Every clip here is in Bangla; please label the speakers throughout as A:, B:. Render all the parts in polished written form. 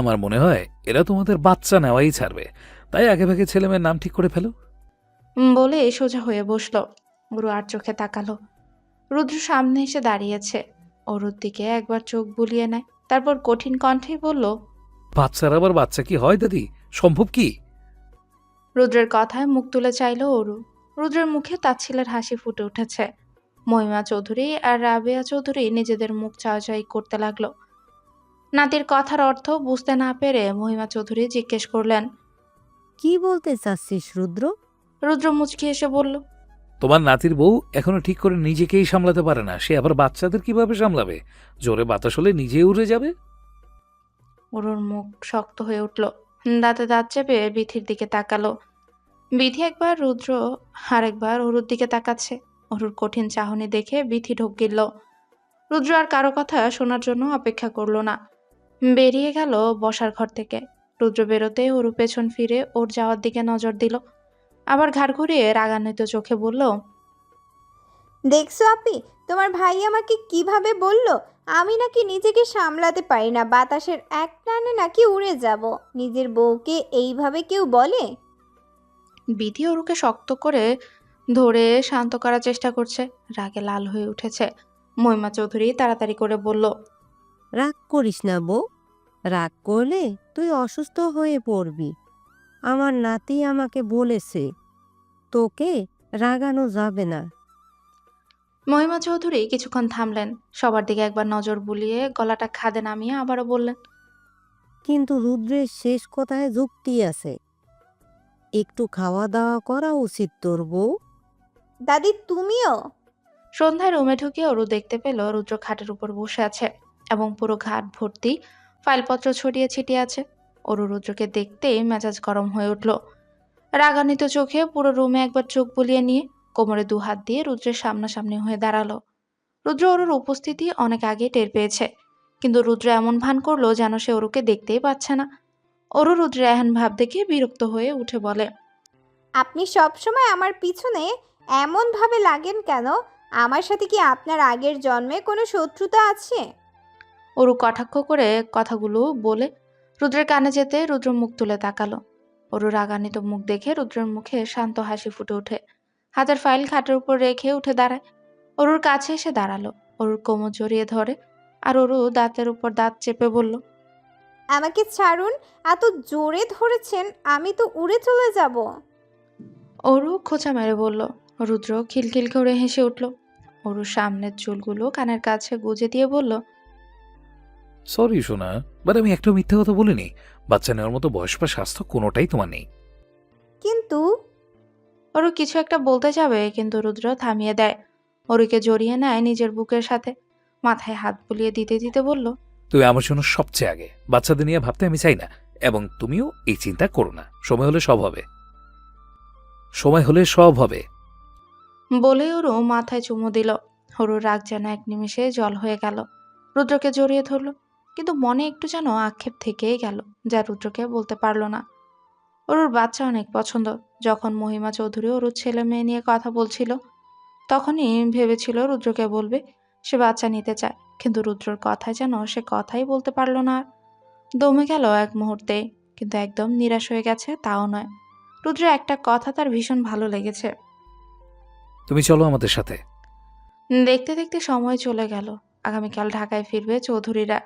A: আমার মনে হয় এরা তোমাদের বাচ্চা নেওয়াই ছাড়বে, তাই আগেভাগে ছেলেমেয়ের নাম ঠিক করে ফেলো।
B: বলে সোজা হয়ে বসলো। অরু আর চোখে তাকালো। রুদ্র সামনে এসে দাঁড়িয়েছে। অরুর দিকে একবার চোখ বুলিয়ে নেয়, তারপর কঠিন কণ্ঠেই বলল,
A: বাচ্চার আবার বাচ্চা কি হয় দাদি? সম্ভব কি?
B: রুদ্রের কথায় মুখ তুলে চাইল অরু। রুদ্রের মুখে তাচ্ছিলের হাসি ফুটে উঠেছে। মহিমা চৌধুরী আর রাবেয়া চৌধুরী নিজেদের মুখ চাওয়াচাই করতে লাগলো। নাতির কথার অর্থ বুঝতে না পেরে মহিমা চৌধুরী জিজ্ঞেস করলেন।
C: কি বলতে চাচ্ছিস রুদ্র?
B: রুদ্র মুচকি এসে বলল,
A: তোমার নাতির বউ এখনো ঠিক করে নিজেকেই সামলাতে পারে না, সে আবার বাচ্চাদের কিভাবে সামলাবে? জোরে বাতাস হলে নিজে উড়ে যাবে।
B: অরুর মুখ শক্ত হয়ে উঠল। দাঁতে দাঁত চেপে বিথির দিকে তাকালো। বিথি একবার রুদ্র আর একবার অরুর দিকে তাকাচ্ছে। অরুর কঠিন চাহনি দেখে বিথি ঢোক গিলল। রুদ্র আর কারো কথা শোনার জন্য অপেক্ষা করলো না, বেরিয়ে গেল বসার ঘর থেকে। রুদ্র বেরোতে অরু পেছন ফিরে ওর যাওয়ার দিকে নজর দিল, আবার ঘাড় ঘুরিয়ে রাগান্বিত চোখে বলল,
D: দেখছো আপি, তোমার ভাই আমাকে কিভাবে বলল আমি নাকি নিজেকে সামলাতে পারি না, বাতাসের এক টানে নাকি উড়ে যাব। নিজের বউকে এইভাবে কেউ বলে?
B: বিধি অরুকে শক্ত করে ধরে শান্ত করার চেষ্টা করছে। রাগে লাল হয়ে উঠেছে। মহিমা চৌধুরী তাড়াতাড়ি করে বলল,
C: রাগ করিস না বউ, রাগ করলে তুই অসুস্থ হয়ে পড়বি। আমার নাতি আমাকে বলেছে তোকে রাগানো যাবে না।
B: মহিমা চৌধুরী কিছুক্ষণ থামলেন, সবার দিকে একবার নজর বুলিয়ে গলাটা খাদে নামিয়ে আবারও বললেন,
C: কিন্তু রুদ্রের শেষ কথায় যুক্তি আছে। একটু খাওয়া দাওয়া করা উচিত তোর বউ।
D: দাদি তুমিও?
B: সন্ধ্যায় রুমে ঢুকে অরু দেখতে পেল রুদ্র খাটের উপর বসে আছে এবং পুরো ঘাট ভর্তি ফাইলপত্র ছড়িয়ে ছিটিয়ে আছে। অরু রুদ্রকে দেখতেই মেজাজ গরম হয়ে উঠল। রাগান্বিত চোখে পুরো রুমে একবার চোখ বুলিয়ে নিয়ে কোমরে দু হাত দিয়ে রুদ্রের সামনাসামনি হয়ে দাঁড়ালো। রুদ্র অরুর উপস্থিতি অনেক আগে টের পেয়েছে, কিন্তু রুদ্র এমন ভান করলো যেন সে অরুকে দেখতেই পাচ্ছে না। অরু রুদ্রের এহেন ভাব দেখে বিরক্ত হয়ে উঠে বলে,
D: আপনি সব সময় আমার পিছনে এমনভাবে লাগেন কেন? আমার সাথে কি আপনার আগের জন্মে কোনো শত্রুতা আছে?
B: অরু কটাক্ষ করে কথাগুলো বলে রুদ্রের কানে যেতে রুদ্র মুখ তুলে তাকালো। অরুর রাগান্বিত মুখ দেখে রুদ্রের মুখে শান্ত হাসি ফুটে ওঠে। হাতের ফাইল খাটের উপর রেখে উঠে দাঁড়ায়। অরুর কাছে এসে দাঁড়ালো, অরুর কোমর জড়িয়ে ধরে আর অরু দাঁতের উপর দাঁত চেপে বলল,
D: আমাকে ছাড়ুন, এত জোরে ধরেছেন আমি তো উড়ে চলে যাব।
B: অরু খোঁচা মেরে বলল। রুদ্র খিলখিল করে হেসে উঠল। অরুর সামনের চুলগুলো কানের কাছে গুজে দিয়ে বলল,
A: সরি সোনা, বাট আমি একটা মিথ্যা কথা বলিনি। বাচ্চা নেওয়ার মতো বয়স বা স্বাস্থ্য কোনোটাই তোমার নেই।
D: কিন্তু
B: অরু কিছু একটা বলতে যাবে, কিন্তু রুদ্র থামিয়ে দেয়। অরুকে জড়িয়ে নেয় নিজের বুকের সাথে, মাথায় হাত বুলিয়ে দিতে দিতে বলল,
A: তুমি আমার জন্য সবচেয়ে আগে। বাচ্চাদের নিয়ে ভাবতে আমি চাই না, এবং তুমিও এই চিন্তা করো না। সময় হলে সব হবে, সময় হলে সব হবে।
B: বলে অরু মাথায় চুমু দিল। অরুর রাগ যেন এক নিমিষে জল হয়ে গেল। রুদ্রকে জড়িয়ে ধরল, কিন্তু মনে একটু যেন আক্ষেপ থেকেই গেল, যা রুদ্রকে বলতে পারল না। অরুর বাচ্চা অনেক পছন্দ। যখন মহিমা চৌধুরী অরুর ছেলে মেয়ে নিয়ে কথা বলছিল, তখনই ভেবেছিল রুদ্রকে বলবে সে বাচ্চা নিতে চায়, কিন্তু রুদ্রর কথায় যেন সে কথাই বলতে পারল না আর। দমে গেল এক মুহূর্তে, কিন্তু একদম নিরাশ হয়ে গেছে তাও নয়। রুদ্রের একটা কথা তার ভীষণ ভালো লেগেছে।
A: তুমি চলো আমাদের সাথে।
B: দেখতে দেখতে সময় চলে গেল। আগামীকাল ঢাকায় ফিরবে চৌধুরীরা।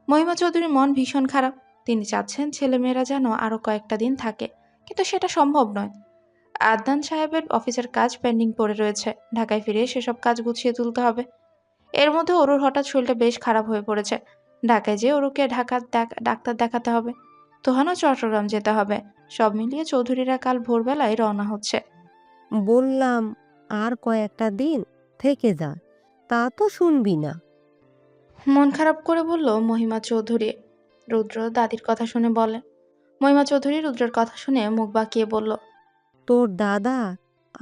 B: মহিমা চৌধুরীর মন ভীষণ খারাপ। তিনি চাচ্ছেন ছেলেমেয়েরা যেন আরো কয়েকটা দিন থাকে, কিন্তু সেটা সম্ভব নয়। আদনান সাহেবের অফিসের কাজ পেন্ডিং পড়ে রয়েছে। ঢাকায় ফিরে সেসব কাজ গুছিয়ে তুলতে হবে। এর মধ্যে অরুর হঠাৎ শরীরটা বেশ খারাপ হয়ে পড়েছে। ঢাকায় যেয়ে অরুকে ডাক্তার দেখাতে হবে। তোহানও চট্টগ্রাম যেতে হবে। সব মিলিয়ে চৌধুরীরা কাল ভোরবেলায় রওনা হচ্ছে।
C: বললাম আর কয়েকটা দিন থেকে যা, তা তো শুনবি না।
B: মন খারাপ করে বলল মহিমা চৌধুরী। রুদ্র দাদির কথা শুনে বলে। মহিমা চৌধুরী রুদ্রের কথা শুনে মুখ বাঁকিয়ে বলল,
C: তোর দাদা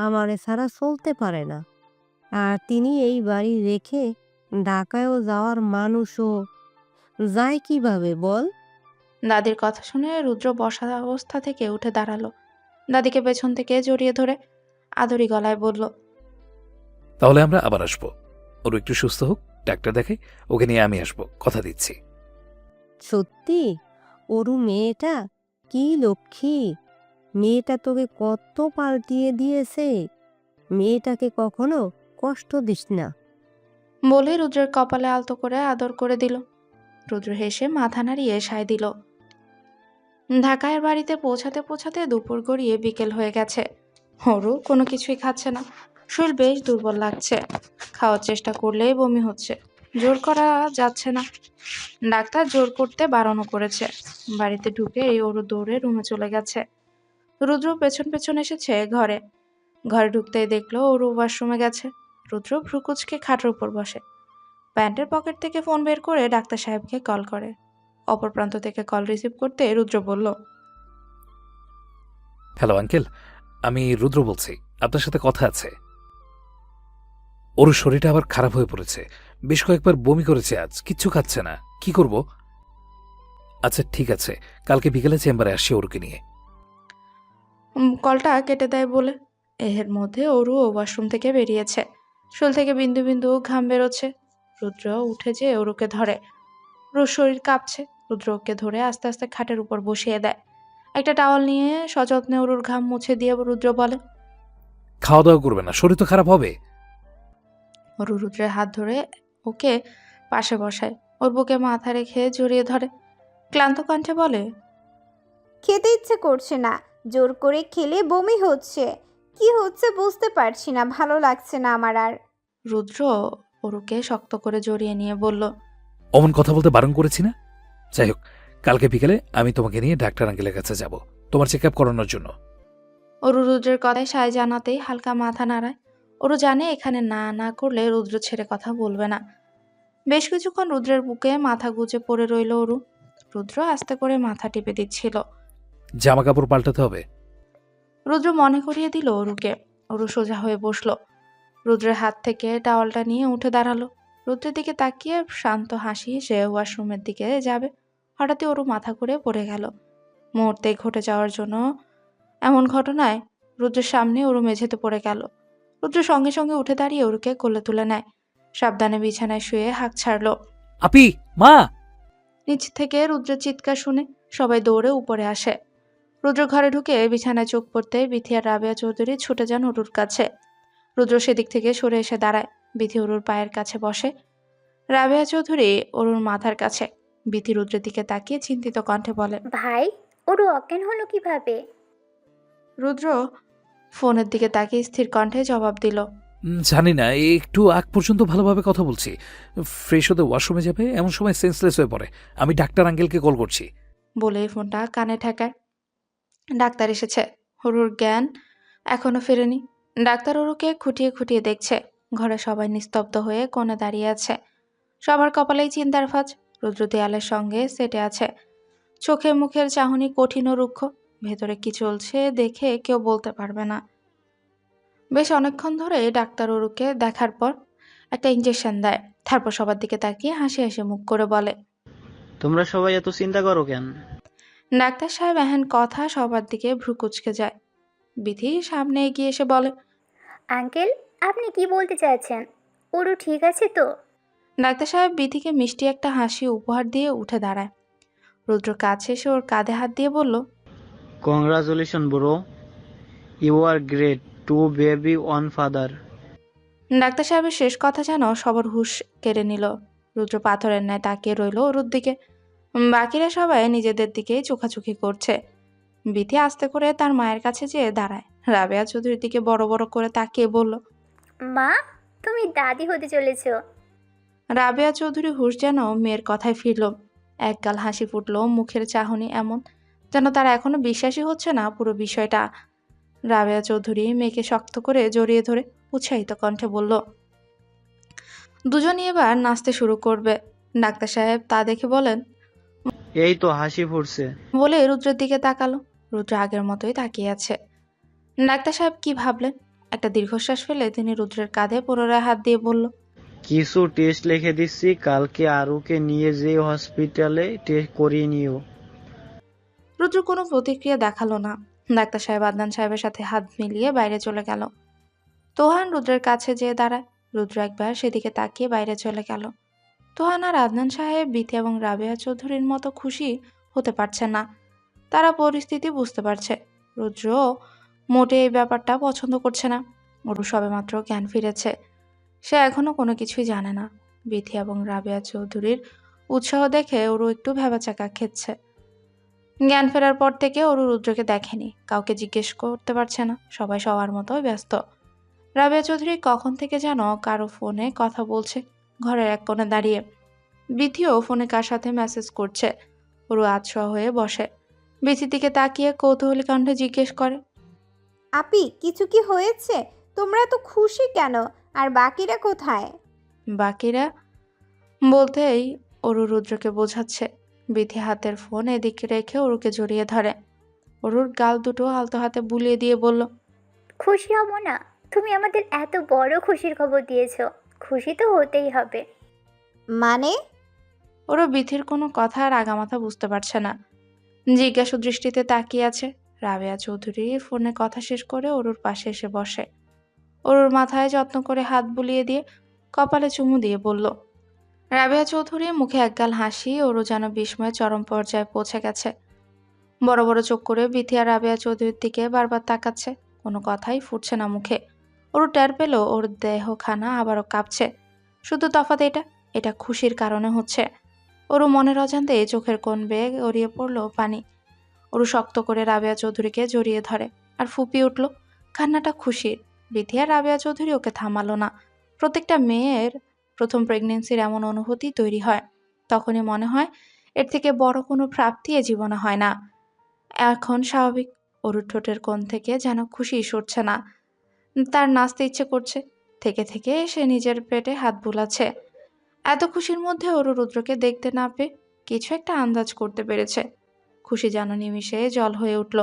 C: আমারে ছাড়া চলতে পারে না, আর তিনি এই বাড়ি রেখে ঢাকায়ও যাওয়ার মানুষও যায় কিভাবে বল?
B: দাদির কথা শুনে রুদ্র বসা অবস্থা থেকে উঠে দাঁড়ালো। দাদিকে পেছন থেকে জড়িয়ে ধরে আদরি গলায় বলল,
A: তাহলে আমরা আবার আসবো। ওর একটু সুস্থ হোক, ডাক্তার দেখাই, ওকে নিয়ে আমি আসবো, কথা দিচ্ছি।
C: সত্যি? ওরু মেয়েটা কি লক্ষ্মী, মেয়েটা তোকে কত পাল্টিয়ে দিয়েছে, মেয়েটাকে কখনো কষ্ট দিস না।
B: বলে রুদ্রের কপালে আলতো করে আদর করে দিল। রুদ্র হেসে মাথা নাড়িয়ে সায় দিল। ঢাকায় বাড়িতে পৌঁছাতে পৌঁছাতে দুপুর গড়িয়ে বিকেল হয়ে গেছে। হরু কোনো কিছুই খাচ্ছে না, শরীর বেশ দুর্বল লাগছে। খাওয়ার চেষ্টা করলেই বমি হচ্ছে, জোর করা যাচ্ছে না। ডাক্তার জোর করতে বারণও করেছে। বাড়িতে ঢুকে এই ওরু দৌড়ে রুমে চলে গেছে। রুদ্র পেছন পেছন এসেছে ঘরে। ঘরে ঢুকতেই দেখলো ওরু ওয়াশরুমে গেছে। রুদ্র ভ্রুকুচকে খাটের উপর বসে, প্যান্টের পকেট থেকে ফোন বের করে ডাক্তার সাহেবকে কল করে। অপর প্রান্ত থেকে কল রিসিভ করতে রুদ্র বলল,
A: হ্যালো আঙ্কেল, আমি রুদ্র বলছি, আপনার সাথে কথা আছে। ওর শরীরটা আবার খারাপ হয়ে পড়েছে, বেশ কয়েকবার বমি করেছে, আজ কিচ্ছু খাচ্ছে না, কি করব? আচ্ছা ঠিক আছে, কালকে বিকেলে চেম্বারে আসছি ওরকে নিয়ে।
B: কলটা কেটে দেয় বলে এর মধ্যে ওরু ওয়াশরুম থেকে বেরিয়েছে। শোল থেকে বিন্দু বিন্দু ঘাম বেরোচ্ছে। রুদ্র উঠে যে ওরুকে ধরে। ওর শরীর কাঁপছে। রুদ্র ওকে ধরে আস্তে আস্তে খাটের উপর বসিয়ে দেয়। একটা টাওয়াল নিয়ে সযত্নে ওরুর ঘাম মুছে দিয়ে রুদ্র বলে,
A: খাওয়া দাওয়া করবে না, শরীর তো খারাপ হবে।
B: ওরু রুদ্রের হাত ধরে ওকে পাশে বসায়, ওর বুকে মাথা রেখে জড়িয়ে ধরে। ক্লান্ত কণ্ঠে বলে,
D: খেতে ইচ্ছে করছে না, জোর করে খেলে বমি হচ্ছে। কি হচ্ছে বুঝতে পারছি না, ভালো লাগছে না আমার আর।
B: রুদ্র ওরুকে শক্ত করে জড়িয়ে নিয়ে বলল,
A: অমন কথা বলতে বারণ করেছি না? যাই হোক, কালকে বিকেলে আমি তোমাকে নিয়ে ডাক্তার আঙ্কেলের কাছে যাব, তোমার চেক আপ করানোর জন্য।
B: ওরু রুদ্রের কথায় সায় জানাতেই হালকা মাথা নাড়ায়। ওরু জানে এখানে না না করলে রুদ্র ছেড়ে কথা বলবে না। বেশ কিছুক্ষণ রুদ্রের বুকে মাথা গুজে পড়ে রইল ওরু। রুদ্র আস্তে করে মাথা টিপে দিচ্ছিল।
A: জামা কাপড় পাল্টাতে হবে।
B: রুদ্র মনে করিয়ে দিল ওরুকে। ওরু সোজা হয়ে বসলো। রুদ্রের হাত থেকে টাওয়ালটা নিয়ে উঠে দাঁড়ালো। রুদ্রের দিকে তাকিয়ে শান্ত হাসি হেসে ওয়াশরুমের দিকে যাবে, হঠাৎই ওরু মাথা ঘুরে পড়ে গেল। মুহূর্তেই ঘটে যাওয়ার জন্য এমন ঘটনায় রুদ্রের সামনে ওরু মেঝেতে পড়ে গেল। রুদ্র সঙ্গে সঙ্গে উঠে দাঁড়িয়ে ওরুকে কোলে তুলে নেয়। সাবধানে বিছানায় শুয়ে হাঁক ছাড়লো।
A: আপি, মা!
B: নিচ থেকে রুদ্রের চিৎকার শুনে সবাই দৌড়ে উপরে আসে। রুদ্র ঘরে ঢুকে বিছানায় চোখ পড়তে বিথি আর রাবেয়া চৌধুরী ছুটে যান অরুর কাছে। রুদ্র সেদিক থেকে সরে এসে দাঁড়ায়। বিথি অরুর পায়ের কাছে বসে, রাবেয়া চৌধুরী অরুর মাথার কাছে। বিথি রুদ্রের দিকে তাকিয়ে চিন্তিত কণ্ঠে বলে,
E: ভাই, ওরও অজ্ঞান হলো কিভাবে?
B: রুদ্র ফোনের দিকে তাকিয়ে স্থির কণ্ঠে জবাব দিল,
A: জানি না, একটু আগ পর্যন্ত ভালোভাবে কথা বলছি, ফ্রেশ হতে ওয়াশরুমে যাবে, এমন সময় সেন্সলেস হয়ে পড়ে। আমি ডাক্তার আঙ্কেলকে কল করছি।
B: বলে ফোনটা কানে ঠেকায়। ডাক্তার এসেছে। অরুর জ্ঞান এখনো ফেরেনি। ডাক্তার অরুকে খুঁটিয়ে খুঁটিয়ে দেখছে। ঘরে সবাই নিস্তব্ধ হয়ে কোণে দাঁড়িয়ে আছে। সবার কপালেই চিন্তার ফাঁজ। রুদ্র দেয়ালের সঙ্গে সেটে আছে। চোখে মুখের চাহনি কঠিন ও রুক্ষ। ভেতরে কি চলছে দেখে কেউ বলতে পারবে না। বেশ অনেকক্ষণ ধরে ডাক্তার অরুকে দেখার পর একটা ইঞ্জেকশন দেয়। তারপর সবার দিকে তাকিয়ে হাসি হাসি মুখ করে বলে,
F: তোমরা সবাই এত চিন্তা করো কেন?
B: ডাক্তার সাহেব এহেন কথা সবার দিকে ভ্রু কুঁচকে যায়। বিধি সামনে এগিয়ে এসে বলে,
E: আঙ্কেল, আপনি কি বলতে চাইছেন? ওরও ঠিক আছে তো?
B: ডাক্তার সাহেব বিধিকে মিষ্টি একটা হাসি উপহার দিয়ে উঠে দাঁড়ায়। রুদ্র কাছে এসে ওর কাঁধে হাত দিয়ে বলল,
F: congratulation bro, you are great, 2 baby 1 father.
B: Doctor সাহেবের শেষ কথা যেন সবার হুঁশ কেড়ে নিল। রুদ্র পাথরের ন্যায় তাকিয়ে রইল ওর দিকে। বাকিরা সবাই নিজেদের দিকেই চোখাচোখি করছে। বিধি আস্তে করে তার মায়ের কাছে যেয়ে দাঁড়ায়। রাবেয়া চৌধুরীর দিকে বড় বড় করে তাকিয়ে বলল,
E: মা, তুমি দাদি হতে চলেছ।
B: রাবেয়া চৌধুরী হুঁশ যেন মেয়ের কথায় ফিরল। একগাল হাসি ফুটল মুখের চাহনি এমন, যেন তার এখনো বিশ্বাসই হচ্ছে না পুরো বিষয়টা। রাবেয়া চৌধুরী মেয়েকে শক্ত করে জড়িয়ে ধরে উৎসাহিত কণ্ঠে বলল, দুজনই এবার নাচতে শুরু করবে। ডাক্তার সাহেব তা দেখে বলেন,
F: এই তো হাসি ফুটছে।
B: বলে রুদ্রের দিকে তাকালো। রুদ্র আগের মতোই তাকিয়ে আছে। ডাক্তার সাহেব কি ভাবলেন? একটা দীর্ঘশ্বাস ফেলে তিনি রুদ্রের কাঁধে পুনরায় হাত দিয়ে বলল,
F: কিছু টেস্ট লিখে দিচ্ছি, কালকে আরুকে নিয়ে যেয়ে হসপিটালে টেস্ট করিয়ে নিও।
B: রুদ্র কোনো প্রতিক্রিয়া দেখালো না। ডাক্তার সাহেব আদনান সাহেবের সাথে হাত মিলিয়ে বাইরে চলে গেল। তোহান রুদ্রের কাছে যেয়ে দাঁড়ায়। রুদ্র একবার সেদিকে তাকিয়ে বাইরে চলে গেল। তোহান আর আদনান সাহেব বিথি এবং রাবেয়া চৌধুরীর মতো খুশি হতে পারছে না। তারা পরিস্থিতি বুঝতে পারছে। রুদ্র মোটে এই ব্যাপারটা পছন্দ করছে না। ওর সবেমাত্র জ্ঞান ফিরেছে। সে এখনো কোনো কিছুই জানে না। বিথি এবং রাবেয়া চৌধুরীর উৎসাহ দেখে ওরও একটু ভ্যাবাচাকা খেচ্ছে। জ্ঞান ফেরার পর থেকে ওরু রুদ্রকে দেখেনি, কাউকে জিজ্ঞেস করতে পারছে না, সবাই সবার মতোই ব্যস্ত। রাবেয়া চৌধুরী কখন থেকে যেন কারো ফোনে কথা বলছে, ঘরের এক কোণে দাঁড়িয়ে। বিথিও ফোনে কার সাথে মেসেজ করছে। ওরু আতশোয়া হয়ে বসে, বিথির দিকে তাকিয়ে কৌতূহলী কণ্ঠে জিজ্ঞেস করে,
D: আপি কিছু কি হয়েছে? তোমরা এত খুশি কেন? আর বাকিরা কোথায়?
B: বাকিরা বলতেই অরু রুদ্রকে বোঝাচ্ছে। বিথি হাতের ফোন এদিকে রেখে অরুকে জড়িয়ে ধরে। অরুর গাল দুটো আলতো হাতে বুলিয়ে দিয়ে বলল,
E: খুশি হব না? তুমি আমাদের এত বড় খুশির খবর দিয়েছো, খুশি তো হতেই হবে।
D: মানে?
B: ওরও বিথির কোনো কথা আর আগামাথা বুঝতে পারছে না। জিজ্ঞাসু দৃষ্টিতে তাকিয়ে আছে। রাবেয়া চৌধুরী ফোনে কথা শেষ করে অরুর পাশে এসে বসে। অরুর মাথায় যত্ন করে হাত বুলিয়ে দিয়ে কপালে চুমু দিয়ে বলল। রাবেয়া চৌধুরী মুখে একগাল হাসি, অরু যেন বিস্ময়ে চরম পর্যায়ে পৌঁছে গেছে। বড় বড় চোখ করে বিথি আর রাবেয়া চৌধুরীর দিকে বারবার তাকাচ্ছে, কোনো কথাই ফুটছে না মুখে। অরু টের পেল ওর দেহখানা আবারও কাঁপছে। শুধু তফাৎ এটা খুশির কারণে হচ্ছে। অরু মনের অজান্তে চোখের কোণ বেয়ে গড়িয়ে পড়ল পানি। অরু শক্ত করে রাবেয়া চৌধুরীকে জড়িয়ে ধরে আর ফুপিয়ে উঠল। কান্নাটা খুশির। বিথি আর রাবেয়া চৌধুরী ওকে থামালো না। প্রত্যেকটা মেয়ের প্রথম প্রেগনেন্সির এমন অনুভূতি তৈরি হয়, তখনই মনে হয় এর থেকে বড় কোনো প্রাপ্তি এ জীবনে হয় না। এখন স্বাভাবিক। অরুর ঠোঁটের কোণ থেকে যেন খুশি সরছে না, তার নাচতে ইচ্ছে করছে। থেকে থেকে সে নিজের পেটে হাত বুলাচ্ছে। এত খুশির মধ্যে অরু রুদ্রকে দেখতে না পেয়ে কিছু একটা আন্দাজ করতে পেরেছে। খুশি যেন নিমিষে জল হয়ে উঠল।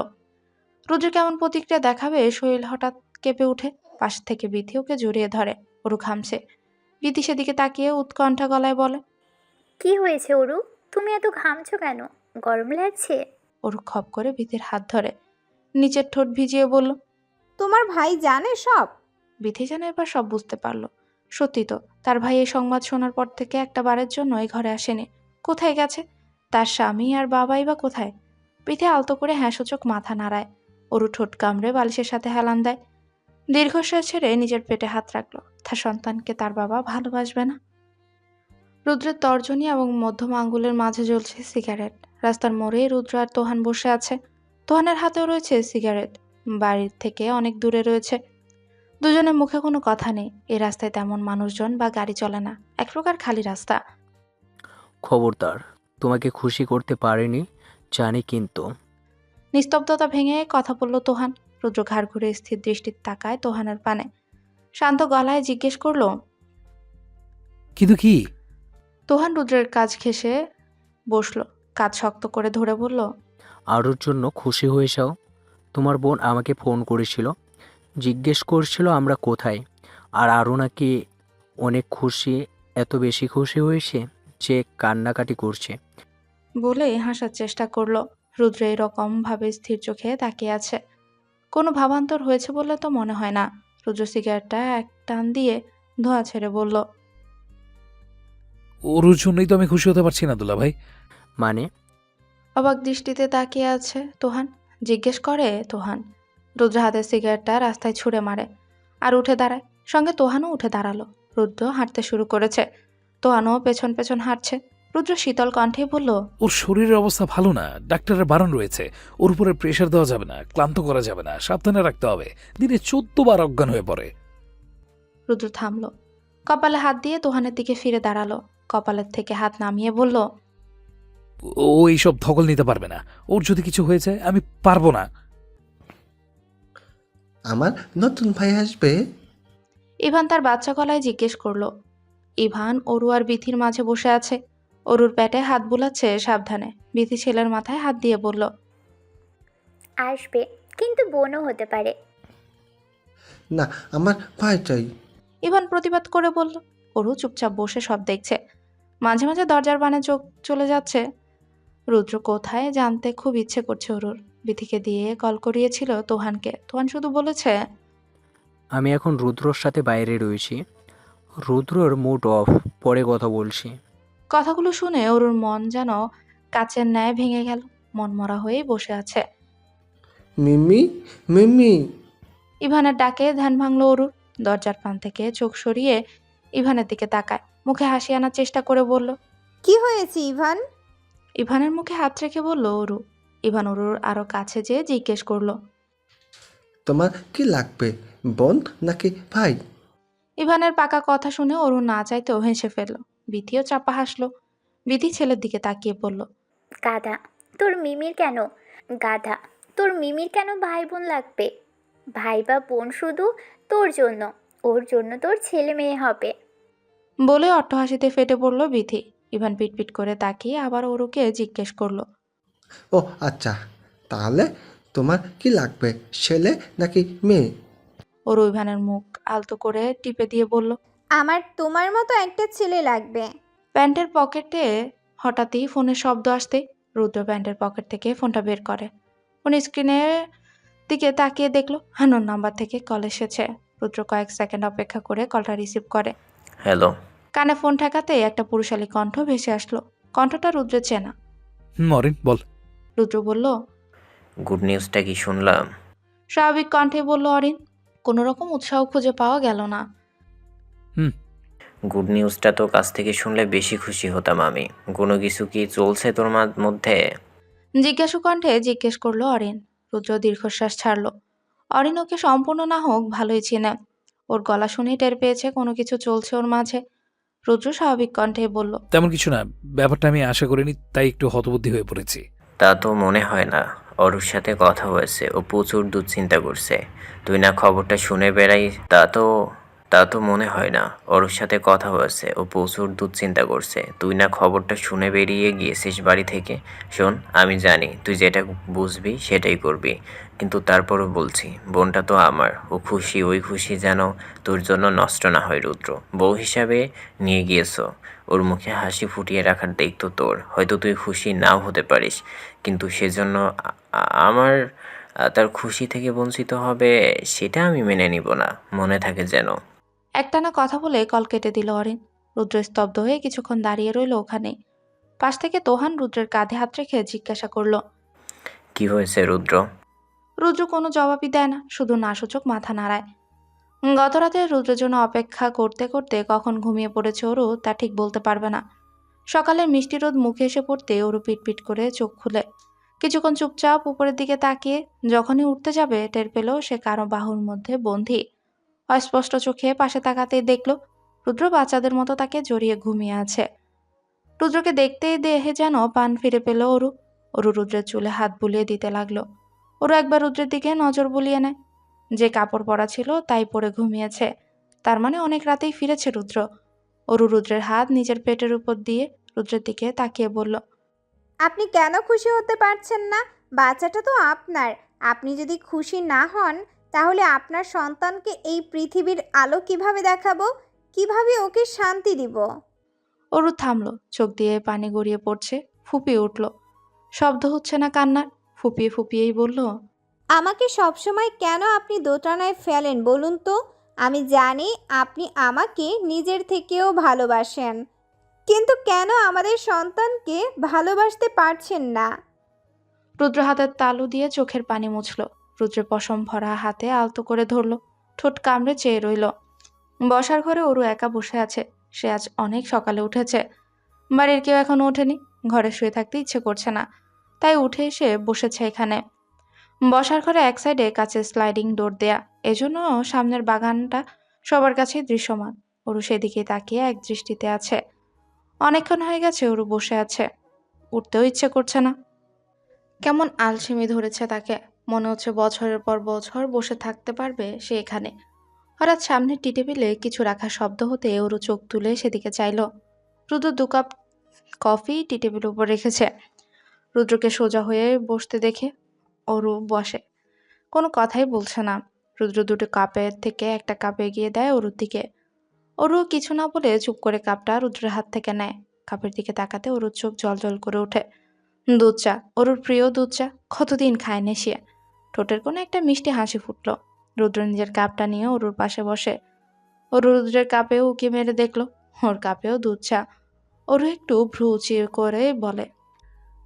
B: রুদ্র কেমন প্রতিক্রিয়া দেখাবে শরীর হঠাৎ কেঁপে উঠে। পাশ থেকে বিথি ওকে জড়িয়ে ধরে। অরু ঘামছে। বিথি সেদিকে তাকিয়ে উৎকণ্ঠা গলায় বলে,
E: কি হয়েছে অরু? তুমি এত ঘামছো কেন? গরম লাগছে?
B: অরু খপ করে বিথির হাত ধরে নিচের ঠোঁট ভিজিয়ে বলল।
D: তোমার ভাই জানে সব?
B: বিথি যেন এবার সব বুঝতে পারল। সত্যি তো, তার ভাই এই সংবাদ শোনার পর থেকে একটা বারের জন্য এই ঘরে আসেনি। কোথায় গেছে? তার স্বামী আর বাবাই বা কোথায়? বিথি আলতো করে হ্যাঁসূচক মাথা নাড়ায়। অরু ঠোঁট কামড়ে বালিশের সাথে হেলান দেয়। দীর্ঘশ্বাস ছেড়ে নিজের পেটে হাত রাখলো। তার সন্তানকে তার বাবা ভালোবাসবে না? রুদ্রের তর্জনী এবং মধ্যম আঙ্গুলের মাঝে জ্বলছে সিগারেট। রাস্তার মোড়েই রুদ্র আর তোহান বসে আছে। তোহানের হাতেও রয়েছে সিগারেট। বাড়ির থেকে অনেক দূরে রয়েছে। দুজনের মুখে কোনো কথা নেই। এই রাস্তায় তেমন মানুষজন বা গাড়ি চলে না, এক প্রকার খালি রাস্তা।
G: খবরদার, তোমাকে খুশি করতে পারিনি জানি, কিন্তু
B: নিস্তব্ধতা ভেঙে কথা বলল তোহান। রুদ্র ঘাড় ঘুরে স্থির দৃষ্টির তাকায় তোহানের পানে। শান্ত গলায় জিজ্ঞেস করলো,
A: কিন্তু কি?
B: তোহান রুদ্রের কাজ ঘেঁষে বসলো, কাজ শক্ত করে ধরে বলল,
G: আরুর জন্য খুশি হয়ে যাও। তোমার বোন আমাকে ফোন করেছিল, জিজ্ঞেস করছিল আমরা কোথায়, আর আরু নাকি অনেক খুশি, এত বেশি খুশি হয়েছে যে কান্নাকাটি করছে।
B: বলে হাসার চেষ্টা করলো। রুদ্র এরকম ভাবে স্থির চোখে তাকিয়ে আছে। কোনো ভাবান্তর হয়েছে বলে তো মনে হয় না। রুদ্র সিগারেটটা এক টান দিয়ে ধোঁয়া ছেড়ে বলল,
A: ওর জন্যই তো আমি খুশি হতে পারছি না দুলা ভাই।
G: মানে?
B: অবাক দৃষ্টিতে তাকিয়ে আছে তোহান। জিজ্ঞেস করে তোহান। রুদ্র হাতের সিগারেটটা রাস্তায় ছুঁড়ে মারে আর উঠে দাঁড়ায়। সঙ্গে তোহানও উঠে দাঁড়ালো। রুদ্র হাঁটতে শুরু করেছে। তোহানও পেছন পেছন হাঁটছে। রুদ্র শীতল কণ্ঠে বলল,
A: ওর শরীরের অবস্থা ভালো না, ডাক্তারের বারণ রয়েছে। ওর উপরে প্রেশার দেওয়া যাবে না, ক্লান্ত করা যাবে না, সাবধানে রাখতে হবে। দিনে 14 বার অজ্ঞান হয়ে পড়ে।
B: রুদ্র থামলো। কপালে হাত দিয়ে তোহানের দিকে ফিরে দাঁড়ালো। কপালের থেকে হাত নামিয়ে বলল,
A: ও এইসব ধকল নিতে পারবে না। ওর যদি কিছু হয়ে যায় আমি পারবো না।
H: আমার নতুন ভাই আসবে?
B: ইভান তার বাচ্চা গলায় জিজ্ঞেস করলো। ইভান অরু আর বিথির মাঝে বসে আছে। অরুর পেটে হাত বুলাচ্ছে সাবধানে। বিথি ছেলের মাথায় হাত দিয়ে বলল,
E: আসবে, কিন্তু বোনও হতে পারে।
H: না, আমার ভাই চাই।
B: ইভান প্রতিবাদ করে বলল। অরু চুপচাপ বসে সব দেখছে। মাঝে মাঝে দরজার বানে চোখ চলে যাচ্ছে। রুদ্র কোথায় জানতে খুব ইচ্ছে করছে অরুর। বিথিকে দিয়ে কল করিয়েছিল তোহানকে। তোহান শুধু বলেছে,
G: আমি এখন রুদ্রর সাথে বাইরে রয়েছি, রুদ্রর মুড অফ, পরে কথা বলছি।
B: কথাগুলো শুনে অরুর মন যেন কাচের ন্যায় ভেঙে গেল, মনমরা হয়েই বসে আছে।
H: মিমি মিমি
B: ইভানের ডাকে ধ্যান ভাঙল অরুর। দরজার পান থেকে চোখ সরিয়ে ইভানের দিকে তাকায়, মুখে হাসি আনার চেষ্টা করে বলল।
D: কি হয়েছে ইভান?
B: ইভানের মুখে হাত রেখে বলল অরু। ইভান অরুর আরো কাছে যেয়ে জিজ্ঞেস করলো।
H: তোমার কি লাগবে, বোন নাকি ভাই?
B: ইভানের পাকা কথা শুনে অরু না চাইতেও হেসে ফেলল। বিথিও চাপা হাসলো। বিথি ছেলের দিকে তাকিয়ে বলল।
E: গাধা, তোর মিমির কেন গাধা, তোর মিমির কেন ভাই বোন লাগবে? ভাই বা বোন শুধু তোর জন্য, ওর জন্য তোর ছেলে মেয়ে হবে।
B: বলে অট্টহাসিতে ফেটে পড়ল বিথি। ইভান পিটপিট করে তাকিয়ে আবার অরুকে জিজ্ঞেস করলো।
H: ও আচ্ছা, তাহলে তোমার কি লাগবে, ছেলে নাকি মেয়ে?
B: অরু ইভানের মুখ আলতো করে টিপে দিয়ে বলল।
D: আমার তোমার মতো একটা ছেলে লাগবে।
B: প্যান্টের পকেটে হঠাৎই ফোনের শব্দ আসতে রুদ্র প্যান্টের পকেট থেকে ফোনটা বের করে। ফোন স্ক্রিনের দিকে তাকিয়ে দেখলো হানুর নাম্বার থেকে কল এসেছে। রুদ্র কয়েক সেকেন্ড অপেক্ষা করে কলটা রিসিভ করে।
I: হ্যালো।
B: কানে ফোন ঠেকাতে একটা পুরুষালী কণ্ঠ ভেসে আসলো। কণ্ঠটা রুদ্রের চেনা।
A: অরিন বল।
B: রুদ্র বলল।
I: গুড নিউজটা কি শুনলাম?
B: স্বাভাবিক কণ্ঠে বলল অরিন। কোনো রকম উৎসাহ খুঁজে পাওয়া গেল না।
I: গুড নিউজটা তোর কাছ থেকে শুনলে বেশি খুশি হতাম আমি। কোনো কিছু কি চলছে তোর মধ্যে?
B: জিজ্ঞাসু কণ্ঠে জিজ্ঞেস করলো অরিন। রুদ্র দীর্ঘশ্বাস ছাড়লো। অরিন ওকে সম্পূর্ণ না হোক ভালোই চেনে। ওর গলা শুনেই টের পেয়েছে কোনো কিছু চলছে ওর মাঝে। রুদ্র স্বাভাবিক কণ্ঠে বলল।
A: তেমন কিছু না, ব্যাপারটা আমি আশা করিনি, তাই একটু হতবুদ্ধি হয়ে পড়েছি।
I: তা তো মনে হয় না। অরুর সাথে কথা হয়েছে, ও প্রচুর দুশ্চিন্তা করছে। তুই না খবরটা শুনে বেড়াই, তা তো মনে হয় না। অরুর সাথে কথা হয়েছে, ও প্রচুর দুশ্চিন্তা করছে। তুই না খবরটা শুনে বেরিয়ে গিয়েছিস বাড়ি থেকে। শোন, আমি জানি তুই যেটা বুঝবি সেটাই করবি, কিন্তু তারপরও বলছি, বোনটা তো আমার। ও খুশি, ওই খুশি যেন তোর জন্য নষ্ট না হয় রুদ্র। বউ হিসাবে নিয়ে গিয়েছো, ওর মুখে হাসি ফুটিয়ে রাখার দায়িত্ব তোর। হয়তো তুই খুশি নাও হতে পারিস, কিন্তু সেজন্য আমার তার খুশি থেকে বঞ্চিত হবে, সেটা আমি মেনে নিব না। মনে থাকে যেন।
B: একটানা কথা বলে কল কেটে দিল অরিন। রুদ্র স্তব্ধ হয়ে কিছুক্ষণ দাঁড়িয়ে রইল ওখানে। পাশ থেকে তোহান রুদ্রের কাঁধে হাত রেখে জিজ্ঞাসা করলো।
I: কি হয়েছে রুদ্র?
B: রুদ্র কোনো জবাবই দেয় না, শুধু নাসূচক মাথা নাড়ায়। গতরাতে রুদ্রের জন্য অপেক্ষা করতে করতে কখন ঘুমিয়ে পড়েছে ওরু তা ঠিক বলতে পারবে না। সকালের মিষ্টি রোদ মুখে এসে পড়তে ওরু পিটপিট করে চোখ খুলে কিছুক্ষণ চুপচাপ উপরের দিকে তাকিয়ে যখনই উঠতে যাবে টের পেল সে কারো বাহুর মধ্যে বন্দী। অস্পষ্ট চোখে পাশে তাকাতেই দেখলো রুদ্র বাচ্চাদের মতো তাকে জড়িয়ে ঘুমিয়ে আছে। রুদ্রকে দেখতেই দেহে যেন পান ফিরে পেল অরু। অরু রুদ্রের চুলে হাত বুলিয়ে দিতে লাগলো। ওরু একবার রুদ্রের দিকে নজর বুলিয়ে নেয়। যে কাপড় পরা ছিল তাই পরে ঘুমিয়েছে, তার মানে অনেক রাতেই ফিরেছে রুদ্র। অরু রুদ্রের হাত নিজের পেটের উপর দিয়ে রুদ্রের দিকে তাকিয়ে বলল।
D: আপনি কেন খুশি হতে পারছেন না? বাচ্চাটা তো আপনার। আপনি যদি খুশি না হন, তাহলে আপনার সন্তানকে এই পৃথিবীর আলো কিভাবে দেখাবো? কিভাবে ওকে শান্তি দিব?
B: অরু থামলো, চোখ দিয়ে পানি গড়িয়ে পড়ছে, ফুপিয়ে উঠল। শব্দ হচ্ছে না কান্নার, ফুপিয়ে ফুপিয়েই বলল।
D: আমাকে সবসময় কেন আপনি দোটানায় ফেলেন বলুন তো? আমি জানি আপনি আমাকে নিজের থেকেও ভালোবাসেন, কিন্তু কেন আমাদের সন্তানকে ভালোবাসতে পারছেন না?
B: রুদ্র হাতের তালু দিয়ে চোখের পানি মুছল। রুদ্রের পশম ভরা হাতে আলতো করে ধরল, ঠোঁট কামড়ে চেয়ে রইল। বসার ঘরে অরু একা বসে আছে। সে আজ অনেক সকালে উঠেছে। বাড়ির কেউ এখনো ওঠেনি। ঘরে শুয়ে থাকতে ইচ্ছে করছে না, তাই উঠে এসে বসেছে এখানে। বসার ঘরে এক সাইডে কাচের স্লাইডিং ডোর দেয়া, এজন্য সামনের বাগানটা সবার কাছেই দৃশ্যমান। অরু সেদিকে তাকিয়ে এক দৃষ্টিতে আছে। অনেকক্ষণ হয়ে গেছে অরু বসে আছে, উঠতেও ইচ্ছে করছে না। কেমন আলসেমি ধরেছে তাকে, মনে হচ্ছে বছরের পর বছর বসে থাকতে পারবে সে এখানে। হঠাৎ সামনের টি টেবিলে কিছু রাখার শব্দ হতে ওরু চোখ তুলে সেদিকে চাইল। রুদ্র 2 কাপ কফি টি টেবিলের উপর রেখেছে। রুদ্রকে সোজা হয়ে বসতে দেখে অরু বসে, কোনো কথাই বলছে না। রুদ্র 2টো কাপের থেকে একটা কাপ এগিয়ে দেয় অরুর দিকে। অরু কিছু না বলে চুপ করে কাপটা রুদ্রের হাত থেকে নেয়। কাপের দিকে তাকাতে অরুর চোখ জল করে ওঠে। দুধ চা, অরুর প্রিয় দুধ চা, কতদিন খায়নি সে। ঠোঁটের কোনো একটা মিষ্টি হাসি ফুটল। রুদ্র নিজের কাপটা নিয়ে অরুর পাশে বসে। অরু রুদ্রের কাপেও উকি মেরে দেখলো ওর কাপেও দুধ চা। অরু একটু ভ্রু উঁচিয়ে করে বলে,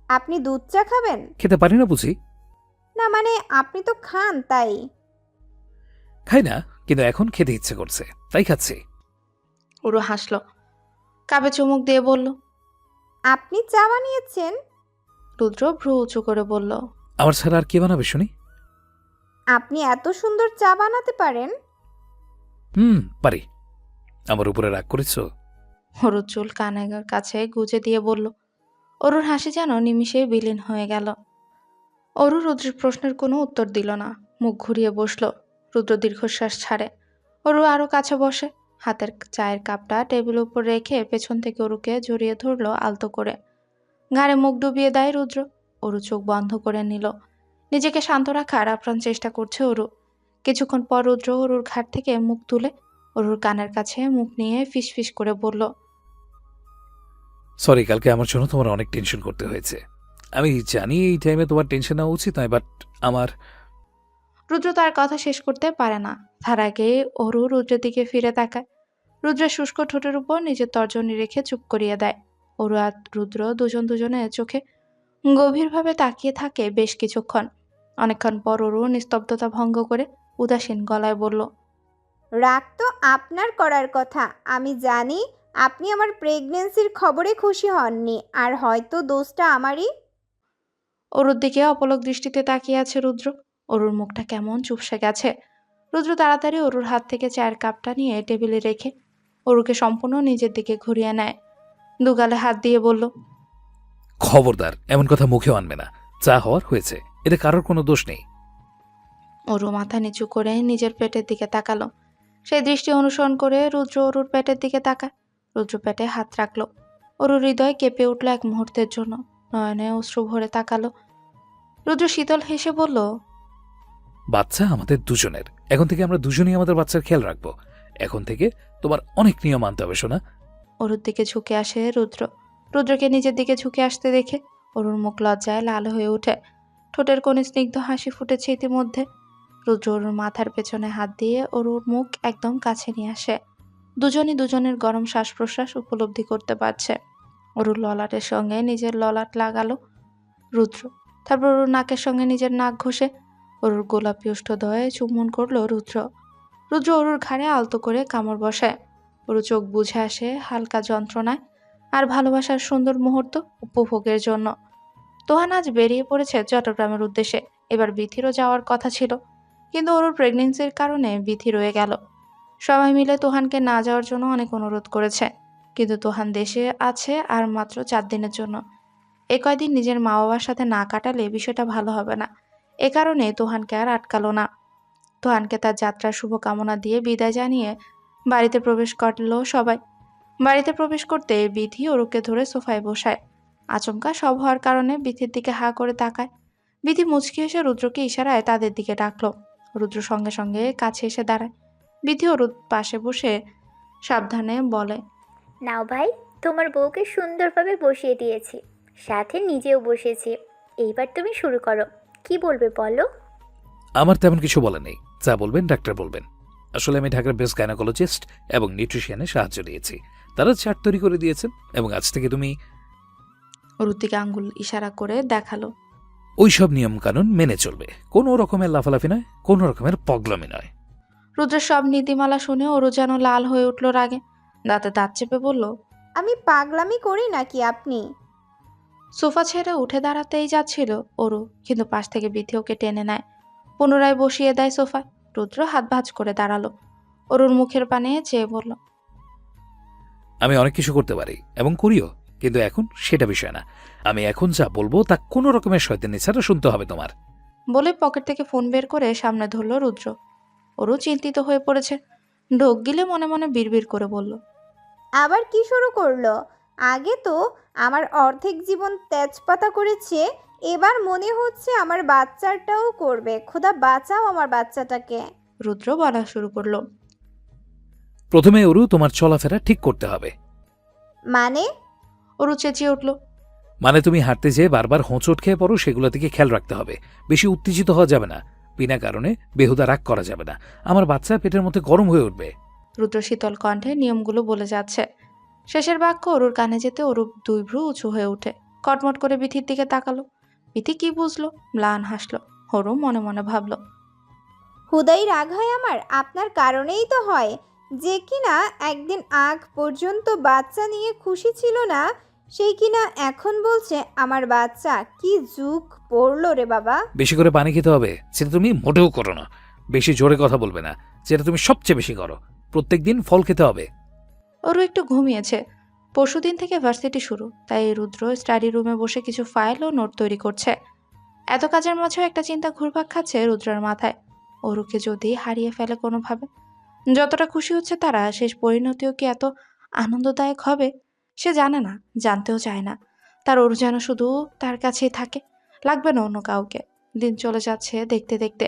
D: আপনি দুধ চা খাবেন?
A: খেতে পারি না বুঝি?
D: না মানে আপনি তো খান তাই।
A: খাই না, কিন্তু এখন খেতে ইচ্ছে করছে, তাই খাচ্ছি।
B: অরু হাসল, কাপে চুমুক দিয়ে বলল।
D: আপনি চা বানিয়েছেন?
B: রুদ্র ভ্রু উঁচু করে বলল।
A: আমার ছাড়া আর কে বানাবে শুনি?
D: আপনি এত সুন্দর চা বানাতে পারেন?
A: পারি। আমার উপরে রাগ করেছো?
B: অরুর চুল কানের কাছে গুজে দিয়ে বলল। অরুর হাসি যেন নিমিষেই বিলীন হয়ে গেল। অরু রুদ্রের প্রশ্নের কোনো উত্তর দিল না, মুখ ঘুরিয়ে বসল। রুদ্র দীর্ঘশ্বাস ছাড়ে। অরু আরো কাছে বসে, হাতের চায়ের কাপটা টেবিলের উপর রেখে পেছন থেকে অরুকে জড়িয়ে ধরল আলতো করে। ঘাড়ে মুখ ডুবিয়ে দেয় রুদ্র। অরু চোখ বন্ধ করে নিল। নিজেকে শান্ত রাখার আপ্রাণ চেষ্টা করছে অরু। কিছুক্ষণ পর রুদ্র অরুর ঘাট থেকে মুখ তুলে অরুর কানের কাছে মুখ নিয়ে ফিসফিস করে বলল।
A: সরি, কালকে আমার জন্য তোমার অনেক টেনশন করতে হয়েছে। আমি জানি এই টাইমে তোমার টেনশন নেওয়া উচিত নয়, বাট আমার...
B: রুদ্র তার কথা শেষ করতে পারে না, তার আগে অরু রুদ্রের দিকে ফিরে তাকায়। রুদ্রের শুষ্ক ঠোঁটের উপর নিজের তর্জনী রেখে চুপ করিয়ে দেয়। অরু আর রুদ্র দুজনের চোখে গভীরভাবে তাকিয়ে থাকে বেশ কিছুক্ষণ। অনেকক্ষণ পর অরু নিস্তব্ধতা ভঙ্গ করে উদাসীন গলায় বলল।
D: রাগ তো আপনার করার কথা। আমি জানি আপনি আমার প্রেগন্যান্সির খবরে খুশি হননি, আর হয়তো দোষটা আমারই।
B: অরুর দিকে অপলক দৃষ্টিতে তাকিয়ে আছে রুদ্র। অরুর মুখটা কেমন চুপসে গেছে। রুদ্র তাড়াতাড়ি অরুর হাত থেকে চায়ের কাপটা নিয়ে টেবিলে রেখে অরুকে সম্পূর্ণ নিজের দিকে ঘুরিয়ে নেয়। দুগালে হাত দিয়ে বলল।
A: খবরদার, এমন কথা মুখেও আনবে না। চা হওয়ার হয়েছে, এতে কারোর কোনো দোষ নেই।
B: অরু মাথা নিচু করে নিজের পেটের দিকে তাকালো। সেই দৃষ্টি অনুসরণ করে রুদ্র অরুর পেটের দিকে তাকায়। রুদ্র পেটে হাত রাখলো। অরুর হৃদয় কেঁপে উঠল এক মুহূর্তের জন্য। নয়নে অশ্রু ভরে তাকালো। রুদ্র শীতল হেসে বলল।
A: বাচ্চা আমাদের দুজনের, এখন থেকে আমরা দুজনেই আমাদের বাচ্চার খেয়াল রাখবো। এখন থেকে তোমার অনেক নিয়ম মানতে হবে, শোনা।
B: অরুর দিকে ঝুঁকে আসে রুদ্র। রুদ্রকে নিজের দিকে ঝুঁকে আসতে দেখে অরুর মুখ লজ্জায় লাল হয়ে ওঠে। ঠোঁটের কোণে স্নিগ্ধ হাসি ফুটেছে ইতিমধ্যে। রুদ্র অরুর মাথার পেছনে হাত দিয়ে অরুর মুখ একদম কাছে নিয়ে আসে। দুজনই দুজনের গরম শ্বাস প্রশ্বাস উপলব্ধি করতে পারছে। অরুর ললাটের সঙ্গে নিজের ললাট লাগালো রুদ্র। তারপর অরুর নাকের সঙ্গে নিজের নাক ঘষে অরুর গোলাপি ওষ্ঠদয়ে চুম্বন করলো রুদ্র। রুদ্র অরুর ঘাড়ে আলতো করে কামড় বসায়। অরু চোখ বুঝে আসে হালকা যন্ত্রণায় আর ভালোবাসার সুন্দর মুহূর্ত উপভোগের জন্য। তোহান আজ বেরিয়ে পড়েছে চট্টগ্রামের উদ্দেশ্যে। এবার বিথিরও যাওয়ার কথা ছিল, কিন্তু অরুর প্রেগনেন্সির কারণে বিথি রয়ে গেল। সবাই মিলে তোহানকে না যাওয়ার জন্য অনেক অনুরোধ করেছে, কিন্তু তোহান দেশে আছে আর মাত্র 4 দিনের জন্য। এ কয়দিন নিজের মা বাবার সাথে না কাটালে বিষয়টা ভালো হবে না। এ কারণে তোহানকে আর আটকালো না। তোহানকে তার যাত্রার শুভকামনা দিয়ে বিদায় জানিয়ে বাড়িতে প্রবেশ করলো সবাই। বাড়িতে প্রবেশ করতে বিথি অরুকে ধরে সোফায় বসায়। আচমকা সব হওয়ার কারণে বিথির দিকে হা করে তাকায়। বিথি মুচকি এসে রুদ্রকে ইশারায় তাদের দিকে ডাকলো। রুদ্র সঙ্গে সঙ্গে কাছে এসে দাঁড়ায়। বিথি অরুর পাশে বসে সাবধানে বলে।
E: নাও ভাই, তোমার বউকে সুন্দরভাবে বসিয়ে দিয়েছি, সাথে নিজেও বসেছি। এইবার তুমি শুরু করো, কি বলবে বলো।
A: আমার তেমন কিছু বলা নেই, যা বলবেন ডাক্তার বলবেন। আসলে আমি ঢাকার বেস্ট গাইনোকোলজিস্ট এবং নিউট্রিশিয়ানে সাহায্য নিয়েছি। তারা চার্ট তৈরি করে দিয়েছেন এবং আজ থেকে তুমি...
B: অরুর দিকে আঙ্গুল ইশারা করে দেখালো।
A: ওইসব নিয়মকানুন মেনে চলবে। কোনো রকমের লাফালাফি নয়, কোনো রকমের পগলামি নয়।
B: রুদ্রের সব নীতিমালা শুনে অরু যেন লাল হয়ে উঠল রাগে। দাঁতে দাঁত চেপে বলল।
D: আমি পাগলামি করি নাকি আপনি?
B: সোফা ছেড়ে উঠে দাঁড়াতেই যাচ্ছিল অরু, কিন্তু পাশ থেকে বিথি ওকে টেনে নেয়। পুনরায় বসিয়ে দেয় সোফায়। রুদ্র হাত ভাঁজ করে দাঁড়ালো। অরুর মুখের পানে চেয়ে বলল।
A: আমি অনেক কিছু করতে পারি এবং করিও, কিন্তু এখন সেটা বিষয় না। আমি এখন যা বলবো তা কোনো রকমের শয়তানি ছাড়া শুনতে হবে তোমার।
B: বলে পকেট থেকে ফোন বের করে সামনে ধরল রুদ্র। অরু চিন্তিত হয়ে পড়েছে। ঢোক গিলে মনে মনে বিড়বিড় করে বলল।
D: আবার কি শুরু করলো? আগে তো আমার অর্ধেক জীবন তেজপাতা করেছে, এবার মনে হচ্ছে আমার বাচ্চাটাও করবে। খোদা বাঁচাও আমার বাচ্চাটাকে।
B: রুদ্র বলা শুরু করলো।
A: প্রথমে অরু, তোমার চলাফেরা ঠিক করতে হবে।
D: মানে?
B: অরু চেঁচিয়ে উঠল।
A: মানে তুমি হাঁটতে যেয়ে বারবার হোঁচট খেয়ে পড়ো, সেগুলো দিকে খেয়াল রাখতে হবে। বেশি উত্তেজিত হওয়া যাবে না, বিনা কারণে বেহুদা রাগ করা যাবে না। আমার বাচ্চা পেটের মধ্যে গরম হয়ে উঠবে।
B: রুদ্র শীতল কণ্ঠে নিয়মগুলো বলে যাচ্ছে। শেষের বাক্য অরুর কানে যেতে অরু 2 ভ্রু উঁচু হয়ে ওঠে। কটমট করে বিথির দিকে তাকালো। বিথি কি বুঝলো, ম্লান হাসলো। ওরও মনে মনে ভাবলো,
D: হুদাই রাগ হয় আমার আপনার কারণেই তো হয়। যে কিনা একদিন আগ পর্যন্ত বাচ্চা নিয়ে খুশি ছিল না, সেই কিনা এখন বলছে আমার বাচ্চা। কি যুগ পড়লো রে বাবা।
A: বেশি করে পানি খেতে হবে, সেটা তুমি মোটেও করো না। বেশি জোরে কথা বলবে না, যেটা তুমি সবচেয়ে বেশি করো। প্রত্যেকদিন ফল খেতে হবে।
B: ওরও একটু ঘুমিয়েছে। পরশুদিন থেকে ভার্সিটি শুরু, তাই রুদ্র স্টাডি রুমে বসে কিছু ফাইল ও নোট তৈরি করছে। এত কাজের মাঝেও একটা চিন্তা ঘুরপাক খাচ্ছে রুদ্রের মাথায়। অরুকে যদি হারিয়ে ফেলে কোনোভাবে, যতটা খুশি হচ্ছে তারা, শেষ পরিণতিও কি এত আনন্দদায়ক হবে? সে জানে না, জানতেও চায় না। তার অরু যেন শুধু তার কাছেই থাকে, লাগবে না অন্য কাউকে। দিন চলে যাচ্ছে দেখতে দেখতে।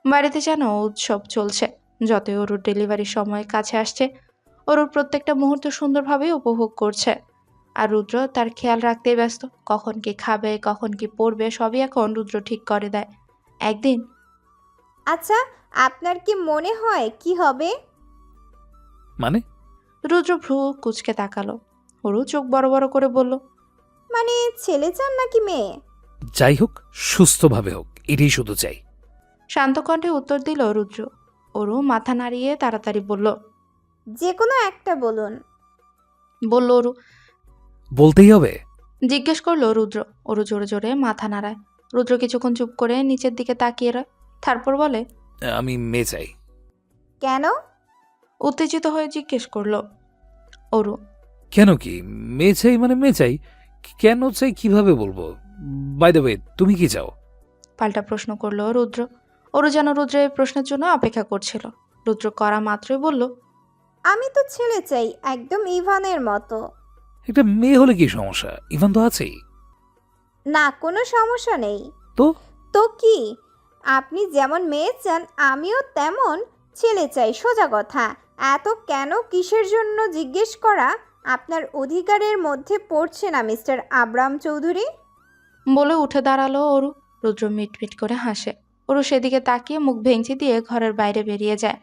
B: বাড়িতে যেন উৎসব চলছে। যতই অরুর ডেলিভারির সময় কাছে আসছে, অরুর প্রত্যেকটা মুহূর্ত সুন্দরভাবে উপভোগ করছে। আর রুদ্র তার খেয়াল রাখতেই ব্যস্ত। কখন কি খাবে, কখন কি পড়বে, সবই এখন রুদ্র ঠিক করে দেয়। একদিন
D: আচ্ছা, আপনার কি মনে হয় কি হবে?
A: মানে?
B: রুদ্র ভ্রু কুঁচকে তাকালো। অরু চোখ বড় বড় করে বলল,
D: মানে ছেলে চান নাকি মেয়ে?
A: যাই হোক, সুস্থভাবে হোক, এটাই শুধু চাই।
B: শান্ত কণ্ঠে উত্তর দিল রুদ্র। অরু মাথা নাড়িয়ে তাড়াতাড়ি বলল
D: যে কোনো একটা বলুন।
B: অরু।
A: বলতেই হবে?
B: জিজ্ঞেস করলো রুদ্র। অরু জোরে জোরে মাথা নাড়ায়। রুদ্র কিছুক্ষণ চুপ করে নিচের দিকে তাকিয়ে রয়, তারপর বলে,
A: আমি মেয়ে চাই।
D: কেন?
B: উত্তেজিত হয়ে জিজ্ঞেস করলো অরু।
A: কেন কি? মেয়ে চাই মানে মেয়ে চাই। কেন চাই কিভাবে বলবো? বাই দ্য ওয়ে, তুমি কি চাও?
B: পাল্টা প্রশ্ন করলো রুদ্র। অরু যেন রুদ্রের প্রশ্নের জন্য অপেক্ষা করছিল। রুদ্র করা মাত্রই বলল,
D: আমি তো ছেলে চাই, একদম ইভানের মতো।
A: একটা মেয়ে হলে কি সমস্যা? ইভান তো আছেই।
D: না, কোনো সমস্যা নেই।
A: তো
D: তো কি? আপনি যেমন মেয়ে চান আমিও তেমন ছেলে চাই, সোজা কথা। এত কেন কিসের জন্য জিজ্ঞেস করা আপনার অধিকারের মধ্যে পড়ছে না মিস্টার আব্রাম চৌধুরী।
B: বলে উঠে দাঁড়ালো অরু। রুদ্র মিটমিট করে হাসে। অরু সেদিকে তাকিয়ে মুখ ভেঙচি দিয়ে ঘরের বাইরে বেরিয়ে যায়।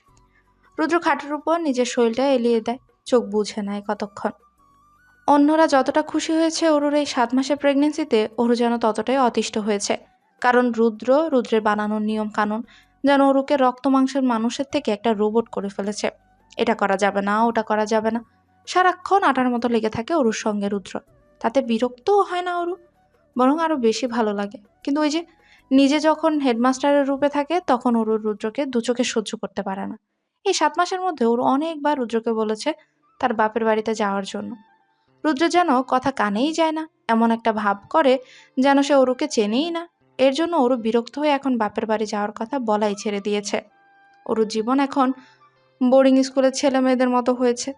B: রুদ্র খাটের উপর নিজের শরীরটা এলিয়ে দেয়, চোখ বুঝে নেয় কতক্ষণ। অন্যরা যতটা খুশি হয়েছে অরুর এই 7 মাসের প্রেগনেন্সিতে, অরু যেন ততটাই অতিষ্ঠ হয়েছে। কারণ রুদ্রের বানানোর নিয়ম কানুন যেন অরুকে রক্ত মাংসের মানুষের থেকে একটা রোবট করে ফেলেছে। এটা করা যাবে না, ওটা করা যাবে না, সারাক্ষণ আটার মতো লেগে থাকে অরুর সঙ্গে রুদ্র। তাতে বিরক্তও হয় না অরু, বরং আরো বেশি ভালো লাগে। কিন্তু ওই যে নিজে যখন হেডমাস্টারের রূপে থাকে, তখন অরুর রুদ্রকে দু চোখে সহ্য করতে পারে না। এই 7 মাসের মধ্যে ওর অনেকবার রুদ্রকে বলেছে তার বাপের বাড়িতে যাওয়ার জন্য। রুদ্র যেন কথা কানেই যায় না, এমন একটা ভাব করে যেন সে অরুকে চেনেই না। এর জন্য অরু বিরক্ত হয়ে এখন বাপের বাড়ি যাওয়ার কথা বলাই ছেড়ে দিয়েছে। অরুর জীবন এখন বোর্ডিং স্কুলের ছেলে মেয়েদের মতো হয়েছে।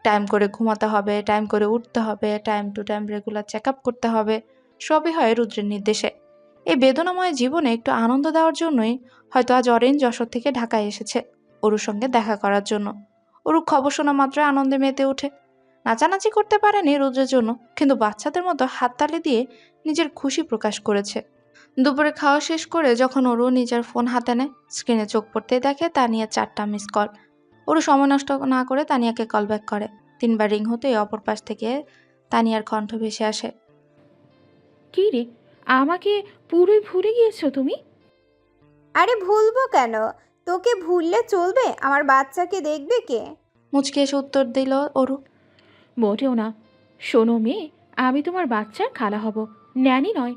B: টাইম করে ঘুমাতে হবে, টাইম করে উঠতে হবে, time to time regular check up করতে হবে। সবই হয় রুদ্রের নির্দেশে। এই বেদনাময় জীবনে একটু আনন্দ দেওয়ার জন্যই হয়তো আজ অরেঞ্জ যশোর থেকে ঢাকায় এসেছে অরুর সঙ্গে দেখা করার জন্য। অরু খবর শোনা মাত্র আনন্দে মেতে ওঠে। নাচানাচি করতে পারেনি রুদ্রের জন্য, কিন্তু বাচ্চাদের মতো হাততালি দিয়ে নিজের খুশি প্রকাশ করেছে। দুপুরে খাওয়া শেষ করে যখন অরু নিজের ফোন হাতে নেয়, স্ক্রিনে চোখ পড়তেই দেখে তানিয়ার 4টা মিস কল। অরু সময় নষ্ট না করে তানিয়াকে কল ব্যাক করে। 3বার রিং হতেই অপর পাশ থেকে তানিয়ার কণ্ঠ ভেসে আসে।
J: কি রে, আমাকে পুরোই ভুলে গিয়েছো তুমি?
D: আরে ভুলবো কেন? তোকে ভুললে চলবে? আমার বাচ্চাকে দেখবে কে?
B: মুচকে এসে উত্তর দিল অরু।
J: মোটেও না। শোনো মেয়ে, আমি তোমার বাচ্চার খালা হব, ন্যানি নয়।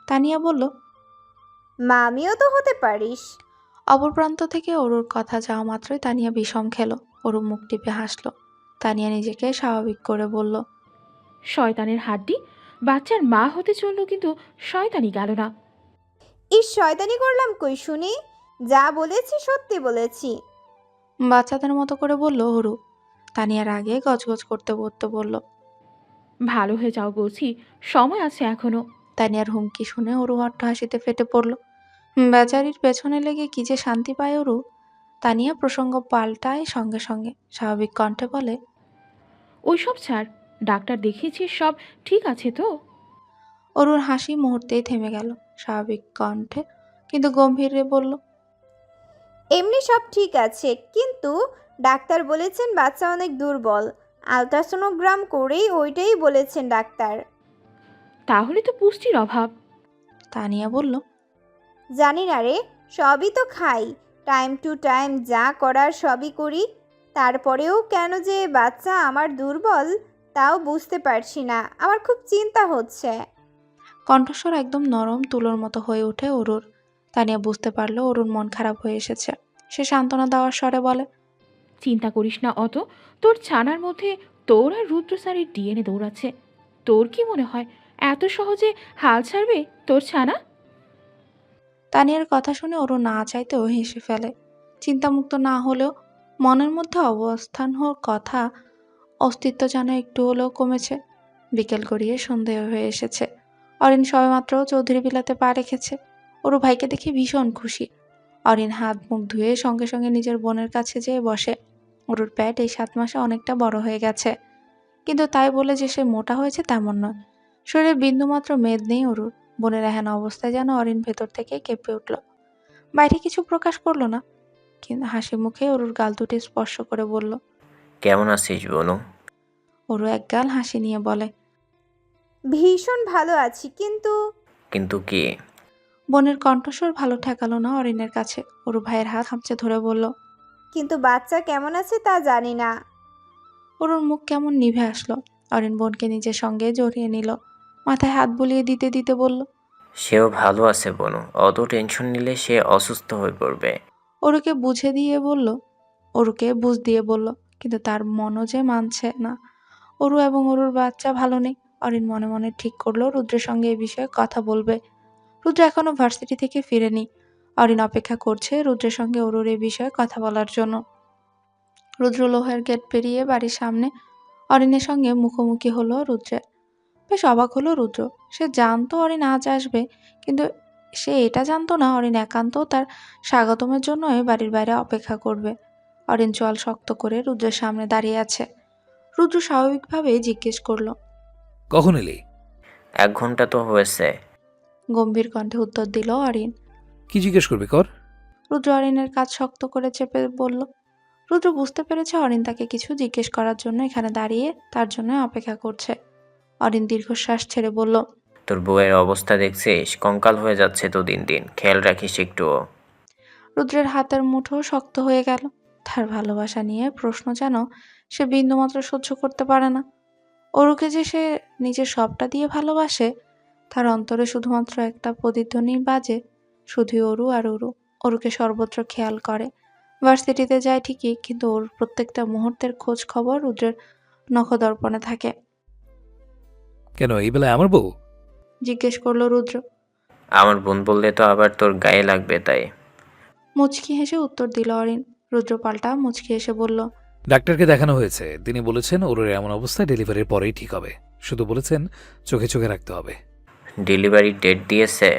B: তানিয়া বলল।
D: মামিও তো হতে পারিস।
B: অপর প্রান্ত থেকে অরুর কথা যাওয়া মাত্রই তানিয়া বিষম খেলো। অরু মুখ টিপে হাসলো। তানিয়া নিজেকে স্বাভাবিক করে বলল,
J: শয়তানের হাড্ডি, বাচ্চার মা হতে চললো কিন্তু শয়তানি গেল না।
D: শয়তানি করলাম কই শুনি? যা বলেছি সত্যি বলেছি।
B: বাচ্চাদের মতো করে বলল অরু। তানিয়ার আগে গজগজ করতে করতে বলল,
J: ভালো হয়ে যাও বলছি, সময় আছে এখনো।
B: তানিয়ার হুমকি শুনে অরু অট্টহাসিতে ফেটে পড়ল। বেচারির পেছনে লেগে কি যে শান্তি পায় অরু। তানিয়া প্রসঙ্গ পাল্টায় সঙ্গে সঙ্গে, স্বাভাবিক কণ্ঠে বলে,
J: ওইসব ছাড়, ডাক্তার দেখিয়েছি, সব ঠিক আছে তো?
B: অরুর হাসি মুহূর্তেই থেমে গেল। স্বাভাবিক কণ্ঠে কিন্তু গম্ভীরে বলল,
D: এমনি সব ঠিক আছে, কিন্তু ডাক্তার বলেছেন বাচ্চা অনেক দুর্বল। আলট্রাসোনোগ্রাম করেই ওইটাই বলেছেন ডাক্তার।
J: তাহলে তো পুষ্টির অভাব।
B: তানিয়া বলল,
D: জানি না রে, সবই তো খাই, টাইম টু টাইম যা করার সবই করি, তারপরেও কেন যে বাচ্চা আমার দুর্বল তাও বুঝতে পারছি না, আমার খুব চিন্তা হচ্ছে।
B: কণ্ঠস্বর একদম নরম তুলোর মতো হয়ে ওঠে অরুর। তানিয়া বুঝতে পারলো অরুর মন খারাপ হয়ে এসেছে। সে সান্ত্বনা দেওয়ার স্বরে বলে,
J: চিন্তা করিস না অত, তোর ছানার মধ্যে তোর আর রুদ্র স্যারের ডিএনএ দৌড়াচ্ছে। তোর কি মনে হয় এত সহজে হাল ছাড়বে তোর ছানা?
B: তানিয়ার কথা শুনে অরু না চাইতেও হেসে ফেলে। চিন্তামুক্ত না হলেও মনের মধ্যে অবস্থান হওয়ার কথা অস্তিত্ব যেন একটু হলেও কমেছে। বিকেল গড়িয়ে সন্দেহ হয়ে এসেছে। অরিন সবেমাত্র চৌধুরী বিলাতে পা রেখেছে। অরু ভাইকে দেখে ভীষণ খুশি। অরিন হাত মুখ ধুয়ে সঙ্গে সঙ্গে নিজের বোনের কাছে যেয়ে বসে। অরুর পেট এই 7 মাসে অনেকটা বড় হয়ে গেছে, কিন্তু তাই বলে যে সে মোটা হয়েছে তেমন নয়। শরীরে বিন্দুমাত্র মেদ নেই অরুর। বোনের এহেন অবস্থায় যেন অরিন ভেতর থেকে কেঁপে উঠল। বাইরে কিছু প্রকাশ করলো না, কিন্তু হাসি মুখে অরুর গাল দুটি স্পর্শ করে বলল।
I: কেমন আছিস বনু?
B: অরু এক গাল হাসি নিয়ে বলে,
D: ভীষণ ভালো আছি, কিন্তু
I: কিন্তু কি?
B: বোনের কণ্ঠস্বর ভালো ঠেকালো না অরিনের কাছে। অরু ভাইয়ের হাত খামচে ধরে বলল,
D: কিন্তু বাচ্চা কেমন আছে তা জানি না।
B: অরুর মুখ কেমন নিভে আসলো। অরিন বোনকে নিজের সঙ্গে জড়িয়ে নিল, মাথায় হাত বুলিয়ে দিতে দিতে বলল,
I: সেও ভালো আছে বনু, অত টেনশন নিলে সে অসুস্থ হয়ে পড়বে।
B: অরুকে বুঝ দিয়ে বলল, কিন্তু তার মনও যে মানছে না। অরু এবং অরুর বাচ্চা ভালো নেই। অরিন মনে মনে ঠিক করলো রুদ্রের সঙ্গে এই বিষয়ে কথা বলবে। রুদ্র এখনো ভার্সিটি থেকে ফিরেনি। অরিন অপেক্ষা করছে রুদ্রের সঙ্গে অরুর এই বিষয়ে কথা বলার জন্য। রুদ্র লোহার গেট পেরিয়ে বাড়ির সামনে অরিনের সঙ্গে মুখোমুখি হলো রুদ্রের। বেশ অবাক হলো রুদ্র। সে জানতো অরিন আজ আসবে, কিন্তু সে এটা জানতো না অরিন একান্ত তার স্বাগতমের জন্যই বাড়ির বাইরে অপেক্ষা করবে। অরিন চোয়াল শক্ত করে রুদ্রের সামনে দাঁড়িয়ে আছে। রুদ্র স্বাভাবিকভাবেই জিজ্ঞেস করলো,
A: কখন এলি?
I: 1 ঘন্টা তো হয়েছে।
B: গম্ভীর কণ্ঠে উত্তর দিল অরিন।
A: কি জিজ্ঞেস করবি কর।
B: রুদ্র অরিনের কাজ শক্ত করে চেপে বলল। রুদ্র বুঝতে পেরেছে অরিন তাকে কিছু জিজ্ঞেস করার জন্য এখানে দাঁড়িয়ে তার জন্য অপেক্ষা করছে। অরিন দীর্ঘশ্বাস ছেড়ে বলল,
I: তোর বউয়ের অবস্থা দেখছিস, কঙ্কাল হয়ে যাচ্ছে তো দিন দিন, খেয়াল রাখিস একটুও।
B: রুদ্রের হাতের মুঠো শক্ত হয়ে গেল। তার ভালোবাসা নিয়ে প্রশ্ন যেন সে বিন্দুমাত্র সহ্য করতে পারে না। অরুকে যে সে নিজের সবটা দিয়ে ভালোবাসে, তার অন্তরে শুধুমাত্র একটা প্রতিধ্বনি বাজে, শুধুই অরু আর অরু। অরুকে সর্বত্র খেয়াল করে। ভার্সিটিতে যায় ঠিকই, কিন্তু ওর প্রত্যেকটা মুহূর্তের খোঁজ খবর রুদ্রের নখদর্পণে থাকে।
A: কেন এই বেলায় আমার বউ?
B: জিজ্ঞেস করলো রুদ্র।
I: আমার বোন বললে তো আবার তোর গায়ে লাগবে, তাই।
B: মুচকি হেসে উত্তর দিল অরিন। রুদ্র পাল্টা মুচকি হেসে বলল,
A: ডাক্তারকে দেখানো হয়েছে, তিনি বলেছেন ওর এমন অবস্থায় ডেলিভারির পরেই ঠিক হবে। শুধু বলেছেন চোখে চোখে রাখতে হবে।
I: ডেলিভারির ডেট দিয়েছে?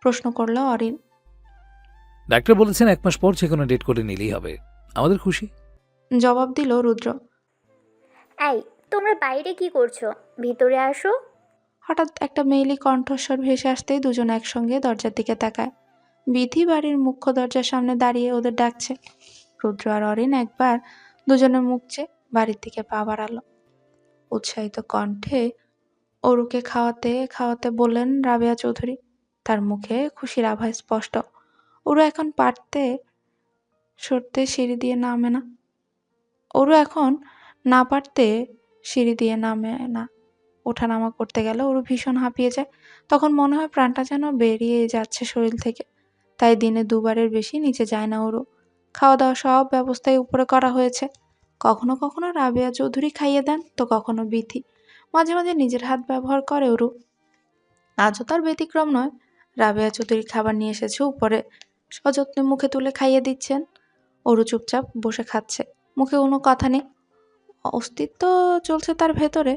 B: প্রশ্ন করলো অরিন।
A: ডাক্তার বলেছেন 1 মাস পর যে কোনো ডেট করে নিলেই হবে। আমাদের খুশি।
B: জবাব দিল রুদ্র।
E: এই, তোমরা বাইরে কি করছো? ভিতরে আসো।
B: হঠাৎ একটা মেয়েলি কণ্ঠস্বর ভেসে আসতেই দুজন একসঙ্গে দরজার দিকে তাকায়। বিধি বাড়ির মুখ্য দরজার সামনে দাঁড়িয়ে ওদের ডাকছে। রুদ্র আর অরিন একবার দুজনের মুখ চেয়ে বাড়ির দিকে পা বাড়ালো। উৎসাহিত কণ্ঠে অরুকে খাওয়াতে খাওয়াতে বললেন রাবেয়া চৌধুরী। তার মুখে খুশির আভা স্পষ্ট। অরু এখন না পারতে সিঁড়ি দিয়ে নামে না। ওঠানামা করতে গেলে অরু ভীষণ হাঁপিয়ে যায়। তখন মনে হয় প্রাণটা যেন বেরিয়ে যাচ্ছে শরীর থেকে। তাই দিনে 2 বারের বেশি নিচে যায় না অরু। খাওয়া দাওয়া সব ব্যবস্থাই উপরে করা হয়েছে। কখনো কখনো রাবেয়া চৌধুরী খাইয়ে দেন, তো কখনো বিথি। মাঝে মাঝে নিজের হাত ব্যবহার করে অরু। আজও তার ব্যতিক্রম নয়। রাবেয়া চৌধুরী খাবার নিয়ে এসেছে উপরে, সযত্নে মুখে তুলে খাইয়ে দিচ্ছেন। অরু চুপচাপ বসে খাচ্ছে, মুখে কোনো কথা নেই। অস্তিত্ব চলছে তার ভেতরে।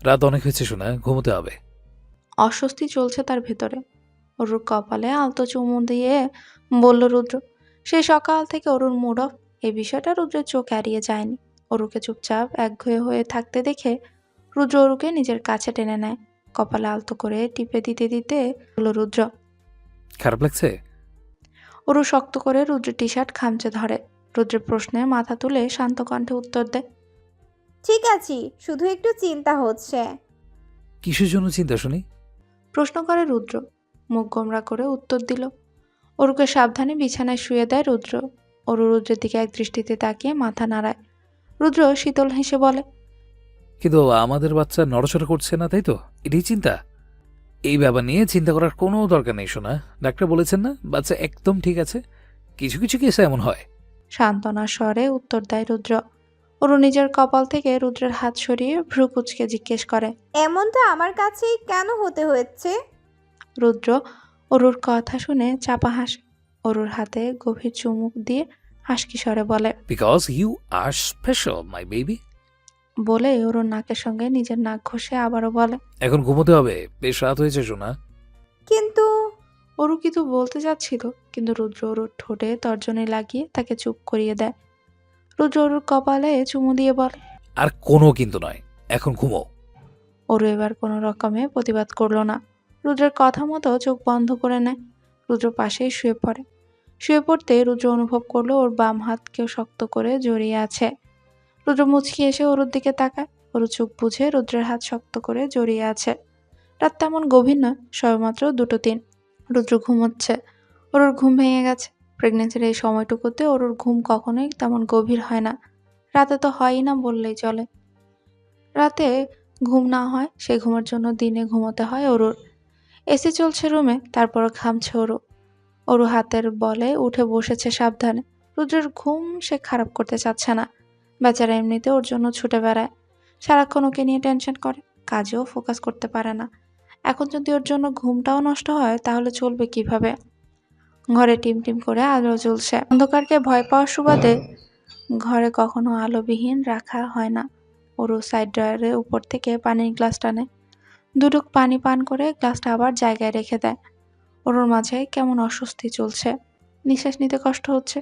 A: রাত অনেক হয়েছে শোনা, ঘুমোতে হবে।
B: অস্বস্তি চলছে তার ভেতরে। অরুর কপালে আলতো চুমু দিয়ে বলল রুদ্র। সেই সকাল থেকে অরুর মুড অফ। এই বিষয়টা রুদ্রের চোখ এড়িয়ে যায়নি। অরুকে চুপচাপ একঘেয়ে হয়ে থাকতে দেখে রুদ্র অরুকে নিজের কাছে টেনে নেয়। কপালে আলতো করে টিপে দিতে দিতে বলল রুদ্র।
A: খারাপ লাগছে?
B: অরু শক্ত করে রুদ্রের টি শার্ট খামচে ধরে। রুদ্রের প্রশ্নে মাথা তুলে শান্ত কণ্ঠে উত্তর দেয়,
D: ঠিক আছি, শুধু একটু চিন্তা হচ্ছে।
A: কিসের জন্য চিন্তা শুনি?
B: প্রশ্ন করে রুদ্র। মুখ গোমরা করে উত্তর দিল। অরুকে সাবধানে বিছানায় শুয়ে দেয় রুদ্র। অরু রুদ্রের দিকে এক দৃষ্টিতে তাকিয়ে মাথা নাড়ায়। রুদ্র শীতল হেসে বলে,
A: কিন্তু আমাদের বাচ্চা নড়াচড়া করছে না, তাই তো? এটাই চিন্তা? এই ব্যাপার নিয়ে চিন্তা করার কোনো দরকার নেই সোনা। ডাক্তার বলেছেন না বাচ্চা একদম ঠিক আছে। কিছু কিছু কেসে এমন হয়।
B: সান্ত্বনার স্বরে উত্তর দেয় রুদ্র। অরু নিজের কপাল থেকে রুদ্রের হাত সরিয়ে ভ্রু কুঁচকে জিজ্ঞেস করে।
D: এমনটা আমার কাছেই কেন হতে হচ্ছে?
B: রুদ্র অরুর কথা শুনে চাপা হাসে। অরুর হাতে গভীর চুমুক দিয়ে হাসকি স্বরে বলে,
A: because you are special my baby.
B: বলে অরুর নাকের সঙ্গে নিজের নাক ঘষে আবারও বলে,
A: এখন ঘুমোতে হবে, বেশ রাত হয়েছে সোনা।
D: কিন্তু
B: অরু কিছু বলতে যাচ্ছিল, কিন্তু রুদ্র অরুর ঠোঁটে তর্জনী লাগিয়ে তাকে চুপ করিয়ে দেয়। রুদ্র অরুর কপালে চুমু দিয়ে বলে,
A: আর কোনো কিন্তু নয়, এখন ঘুমো।
B: অরু এবার কোনো রকমে প্রতিবাদ করলো না। রুদ্রের কথা মতো চোখ বন্ধ করে নেয়। রুদ্র পাশেই শুয়ে পড়ে। শুয়ে পড়তে রুদ্র অনুভব করলো ওর বাম হাত কেউ শক্ত করে জড়িয়ে আছে। রুদ্র মুচকি এসে অরুর দিকে তাকায়। অরু চোখ বুঝে রুদ্রের হাত শক্ত করে জড়িয়ে আছে। রাত তেমন গভীর নয়, সবেমাত্র 2:03। রুদ্র ঘুমোচ্ছে। অরুর ঘুম ভেঙে গেছে। প্রেগনেন্সির এই সময়টুকুতে অরুর ঘুম কখনোই তেমন গভীর হয় না। রাতে তো হয়ই না বললেই চলে। রাতে ঘুম না হয়, সে ঘুমের জন্য দিনে ঘুমোতে হয় অরুর। এসি চলছে রুমে, তারপরও ঘামছে অরু। অরু হাতের বলে উঠে বসেছে সাবধানে। রুদ্রের ঘুম সে খারাপ করতে চাচ্ছে না। বেচারা এমনিতে ওর জন্য ছুটে বেড়ায়। সারাক্ষণ ওকে নিয়ে টেনশন করে, কাজেও ফোকাস করতে পারে না। এখন যদি ওর জন্য ঘুমটাও নষ্ট হয় তাহলে চলবে কিভাবে? ঘরে টিম টিম করে আলো জ্বলছে। অন্ধকারকে ভয় পাওয়ার সুবাদে ঘরে কখনো আলোবিহীন রাখা হয় না। অরু সাইড ড্রয়ারের উপর থেকে পানির গ্লাস টানে। দুডুক পানি পান করে গ্লাসটা আবার জায়গায় রেখে দেয়। অরুর মাঝে কেমন অস্বস্তি চলছে। নিঃশ্বাস নিতে কষ্ট হচ্ছে।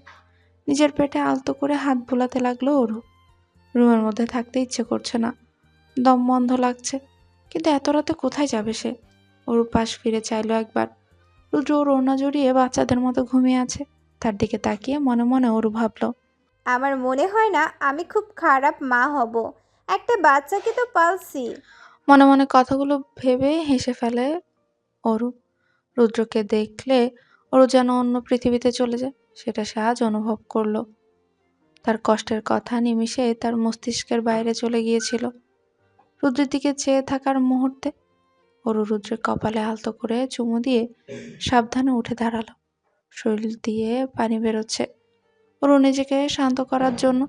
B: নিজের পেটে আলতো করে হাত বুলাতে লাগলো অরু। রুমের মধ্যে থাকতে ইচ্ছে করছে না। দম বন্ধ লাগছে। কিন্তু এত রাতে কোথায় যাবে সে? অরু পাশ ফিরে চাইলো একবার। রুদ্র ওর ওড়না জড়িয়ে বাচ্চাদের মতো ঘুমিয়ে আছে। তার দিকে তাকিয়ে মনে মনে অরু ভাবল,
D: আমার মনে হয় না আমি খুব খারাপ মা হব। একটা বাচ্চাকে তো পালছি।
B: মনে মনে কথাগুলো ভেবে হেসে ফেলে অরু। রুদ্রকে দেখলে অরু যেন অন্য পৃথিবীতে চলে যায়, সেটা সে আজ অনুভব করলো। তার কষ্টের কথা নিমিষে তার মস্তিষ্কের বাইরে চলে গিয়েছিল। রুদ্রের দিকে চেয়ে থাকার মুহূর্তে অরু রুদ্রের কপালে আলতো করে চুমু দিয়ে সাবধানে উঠে দাঁড়ালো। শরীর দিয়ে পানি বেরোচ্ছে। অরু নিজেকে শান্ত করার জন্য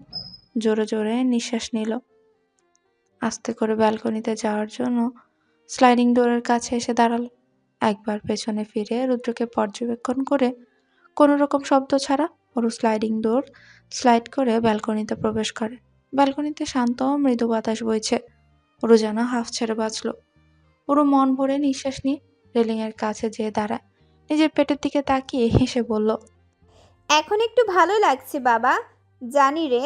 B: জোরে জোরে নিঃশ্বাস নিল। আস্তে করে ব্যালকনিতে যাওয়ার জন্য স্লাইডিং ডোরের কাছে এসে দাঁড়ালো। একবার পেছনে ফিরে রুদ্রকে পর্যবেক্ষণ করে কোনো রকম শব্দ ছাড়া অরু স্লাইডিং ডোর স্লাইড করে ব্যালকনিতে প্রবেশ করে। ব্যালকনিতে শান্ত মৃদু বাতাস বইছে। অরু যেন হাফ ছেড়ে বাঁচল। অরু মন ভরে নিঃশ্বাস নিয়ে রেলিংয়ের কাছে যেয়ে দাঁড়ায়। নিজের পেটের দিকে তাকিয়ে হেসে বলল,
D: এখন একটু ভালো লাগছে বাবা। জানি রে,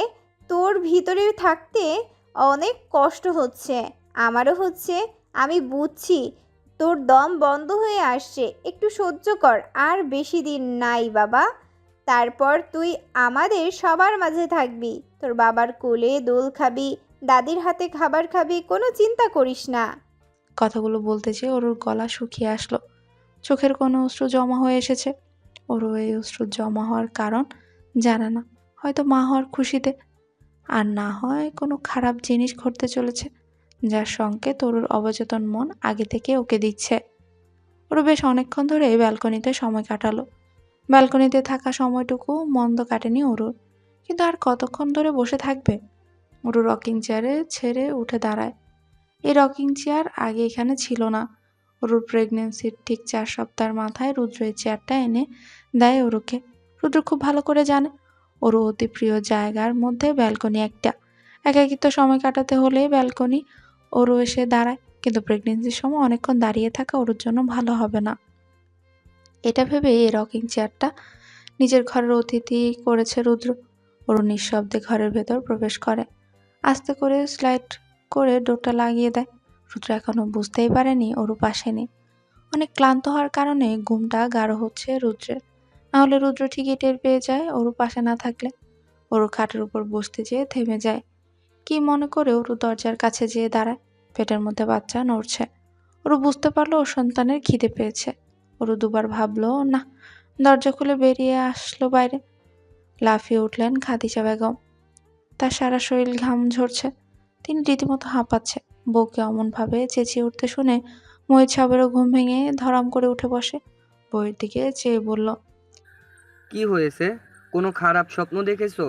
D: তোর ভিতরে থাকতে অনেক কষ্ট হচ্ছে, আমারও হচ্ছে। আমি বুঝছি তোর দম বন্ধ হয়ে আসছে। একটু সহ্য কর, আর বেশি দিন নাই বাবা। তারপর তুই আমাদের সবার মাঝে থাকবি। তোর বাবার কোলে দোল খাবি, দাদির হাতে খাবার খাবি, কোনো চিন্তা করিস না।
B: কথাগুলো বলতে চেয়ে অরুর গলা শুকিয়ে আসলো। চোখের কোনো অশ্রু জমা হয়ে এসেছে। অরু এই অশ্রু জমা হওয়ার কারণ জানে না। হয়তো মা হওয়ার খুশিতে, আর না হয় কোনো খারাপ জিনিস ঘটতে চলেছে, যার সংকেত অরুর অবচেতন মন আগে থেকে ওকে দিচ্ছে। অরু বেশ অনেকক্ষণ ধরে ব্যালকনিতে সময় কাটালো। ব্যালকনিতে থাকা সময়টুকু মন্দ কাটেনি অরুর, কিন্তু আর কতক্ষণ ধরে বসে থাকবে? অরু রকিং চেয়ারে ছেড়ে উঠে দাঁড়ায়। এই রকিং চেয়ার আগে এখানে ছিল না। অরুর প্রেগনেন্সির ঠিক 4 সপ্তাহের মাথায় রুদ্র এই চেয়ারটা এনে দেয় অরুকে। রুদ্র খুব ভালো করে জানে অরু অতি প্রিয় জায়গার মধ্যে ব্যালকনি একটা। একাকিত্ব সময় কাটাতে হলে ব্যালকনি অরু এসে দাঁড়ায়, কিন্তু প্রেগনেন্সির সময় অনেকক্ষণ দাঁড়িয়ে থাকা অরুর জন্য ভালো হবে না। এটা ভেবে এই রকিং চেয়ারটা নিজের ঘরের অতিথি করেছে রুদ্র। অরু নিঃশব্দে ঘরের ভেতর প্রবেশ করে। আস্তে করে স্লাইড করে ডোরটা লাগিয়ে দেয়। রুদ্র এখনো বুঝতেই পারেনি অরু পাশে নেই। অনেক ক্লান্ত হওয়ার কারণে ঘুমটা গাঢ় হচ্ছে রুদ্রের। নাহলে রুদ্র ঠিকই টের পেয়ে যায় অরু পাশে না থাকলে। অরু খাটের উপর বসতে যেয়ে থেমে যায়। কি মনে করে অরু দরজার কাছে যেয়ে দাঁড়ায়। পেটের মধ্যে বাচ্চা নড়ছে। ওরু বুঝতে পারলো ওর সন্তানের খিদে পেয়েছে। ওরু দুবার ভাবলো না, দরজা খুলে বেরিয়ে আসলো বাইরে। লাফিয়ে উঠলেন খাদিজা বেগম। তার সারা শরীর ঘাম ঝরছে, তিনি রীতিমতো হাঁপাচ্ছে। বউকে অমনভাবে চেঁচিয়ে উঠতে শুনে মহিত সাহেবেরও ঘুম ভেঙে ধরাম করে উঠে বসে। বউয়ের দিকে চেয়ে বলল,
K: কি হয়েছে? কোনো খারাপ স্বপ্ন দেখেছো?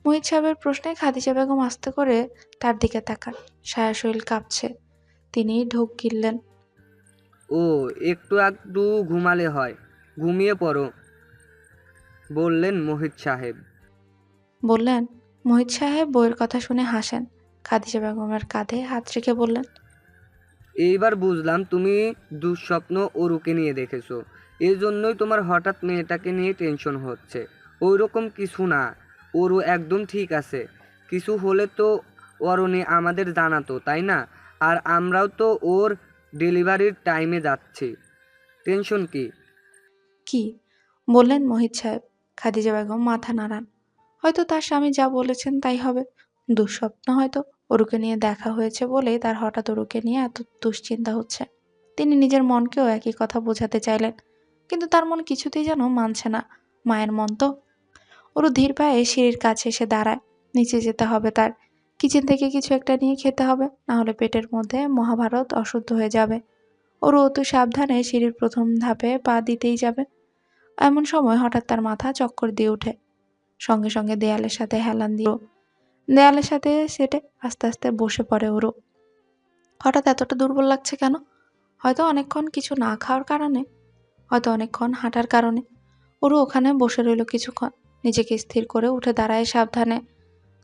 B: মহিত সাহেবের প্রশ্নে খাদিজা বেগম আস্তে করে তার দিকে তাকান। সারা শরীর কাঁপছে। তিনি ঢোক গিললেন।
K: ও, একটু একটু ঘুমালে হয়, ঘুমিয়ে পড়ো, বললেন মোহিত সাহেব।
B: বললেন। মহিত সাহেব বউয়ের কথা শুনে হাসেন। খাদিজা বেগমের কাঁধে হাত রেখে বললেন,
K: এইবার বুঝলাম তুমি দুঃস্বপ্ন ওরুকে নিয়ে দেখেছো, এই জন্যই তোমার হঠাৎ মেয়েটাকে নিয়ে টেনশন হচ্ছে। ওই রকম কিছু না, ওরও একদম ঠিক আছে। কিছু হলে তো অরণি আমাদের জানাতো, তাই না? আর আমরাও তো ওর ডেলিভারির টাইমে যাচ্ছি, টেনশন কি?
B: কি বললেন মহিত সাহেব? খাদিজা বেগম মাথা নাড়ান। হয়তো তার স্বামী যা বলেছেন তাই হবে। দুঃস্বপ্ন হয়তো। অরুকে নিয়ে দেখা হয়েছে বলেই তার হঠাৎ অরুকে নিয়ে এত দুশ্চিন্তা হচ্ছে। তিনি নিজের মনকেও একই কথা বোঝাতে চাইলেন, কিন্তু তার মন কিছুতেই যেন মানছে না। মায়ের মন তো। অরু ধীর পায়ে সিঁড়ির কাছে এসে দাঁড়ায়। নিচে যেতে হবে তার। কিচেন থেকে কিছু একটা নিয়ে খেতে হবে, না হলে পেটের মধ্যে মহাভারত অশুদ্ধ হয়ে যাবে। অরু অতি সাবধানে সিঁড়ির প্রথম ধাপে পা দিতেই যাবে। এমন সময় হঠাৎ তার মাথা চক্কর দিয়ে ওঠে। সঙ্গে সঙ্গে দেয়ালের সাথে হেলান দিল। দেয়ালের সাথে সেটে আস্তে আস্তে বসে পড়ে ওরু। হঠাৎ এতটা দুর্বল লাগছে কেন? হয়তো অনেকক্ষণ কিছু না খাওয়ার কারণে, হয়তো অনেকক্ষণ হাঁটার কারণে। ওরু ওখানে বসে রইল কিছুক্ষণ। নিজেকে স্থির করে উঠে দাঁড়ায় সাবধানে।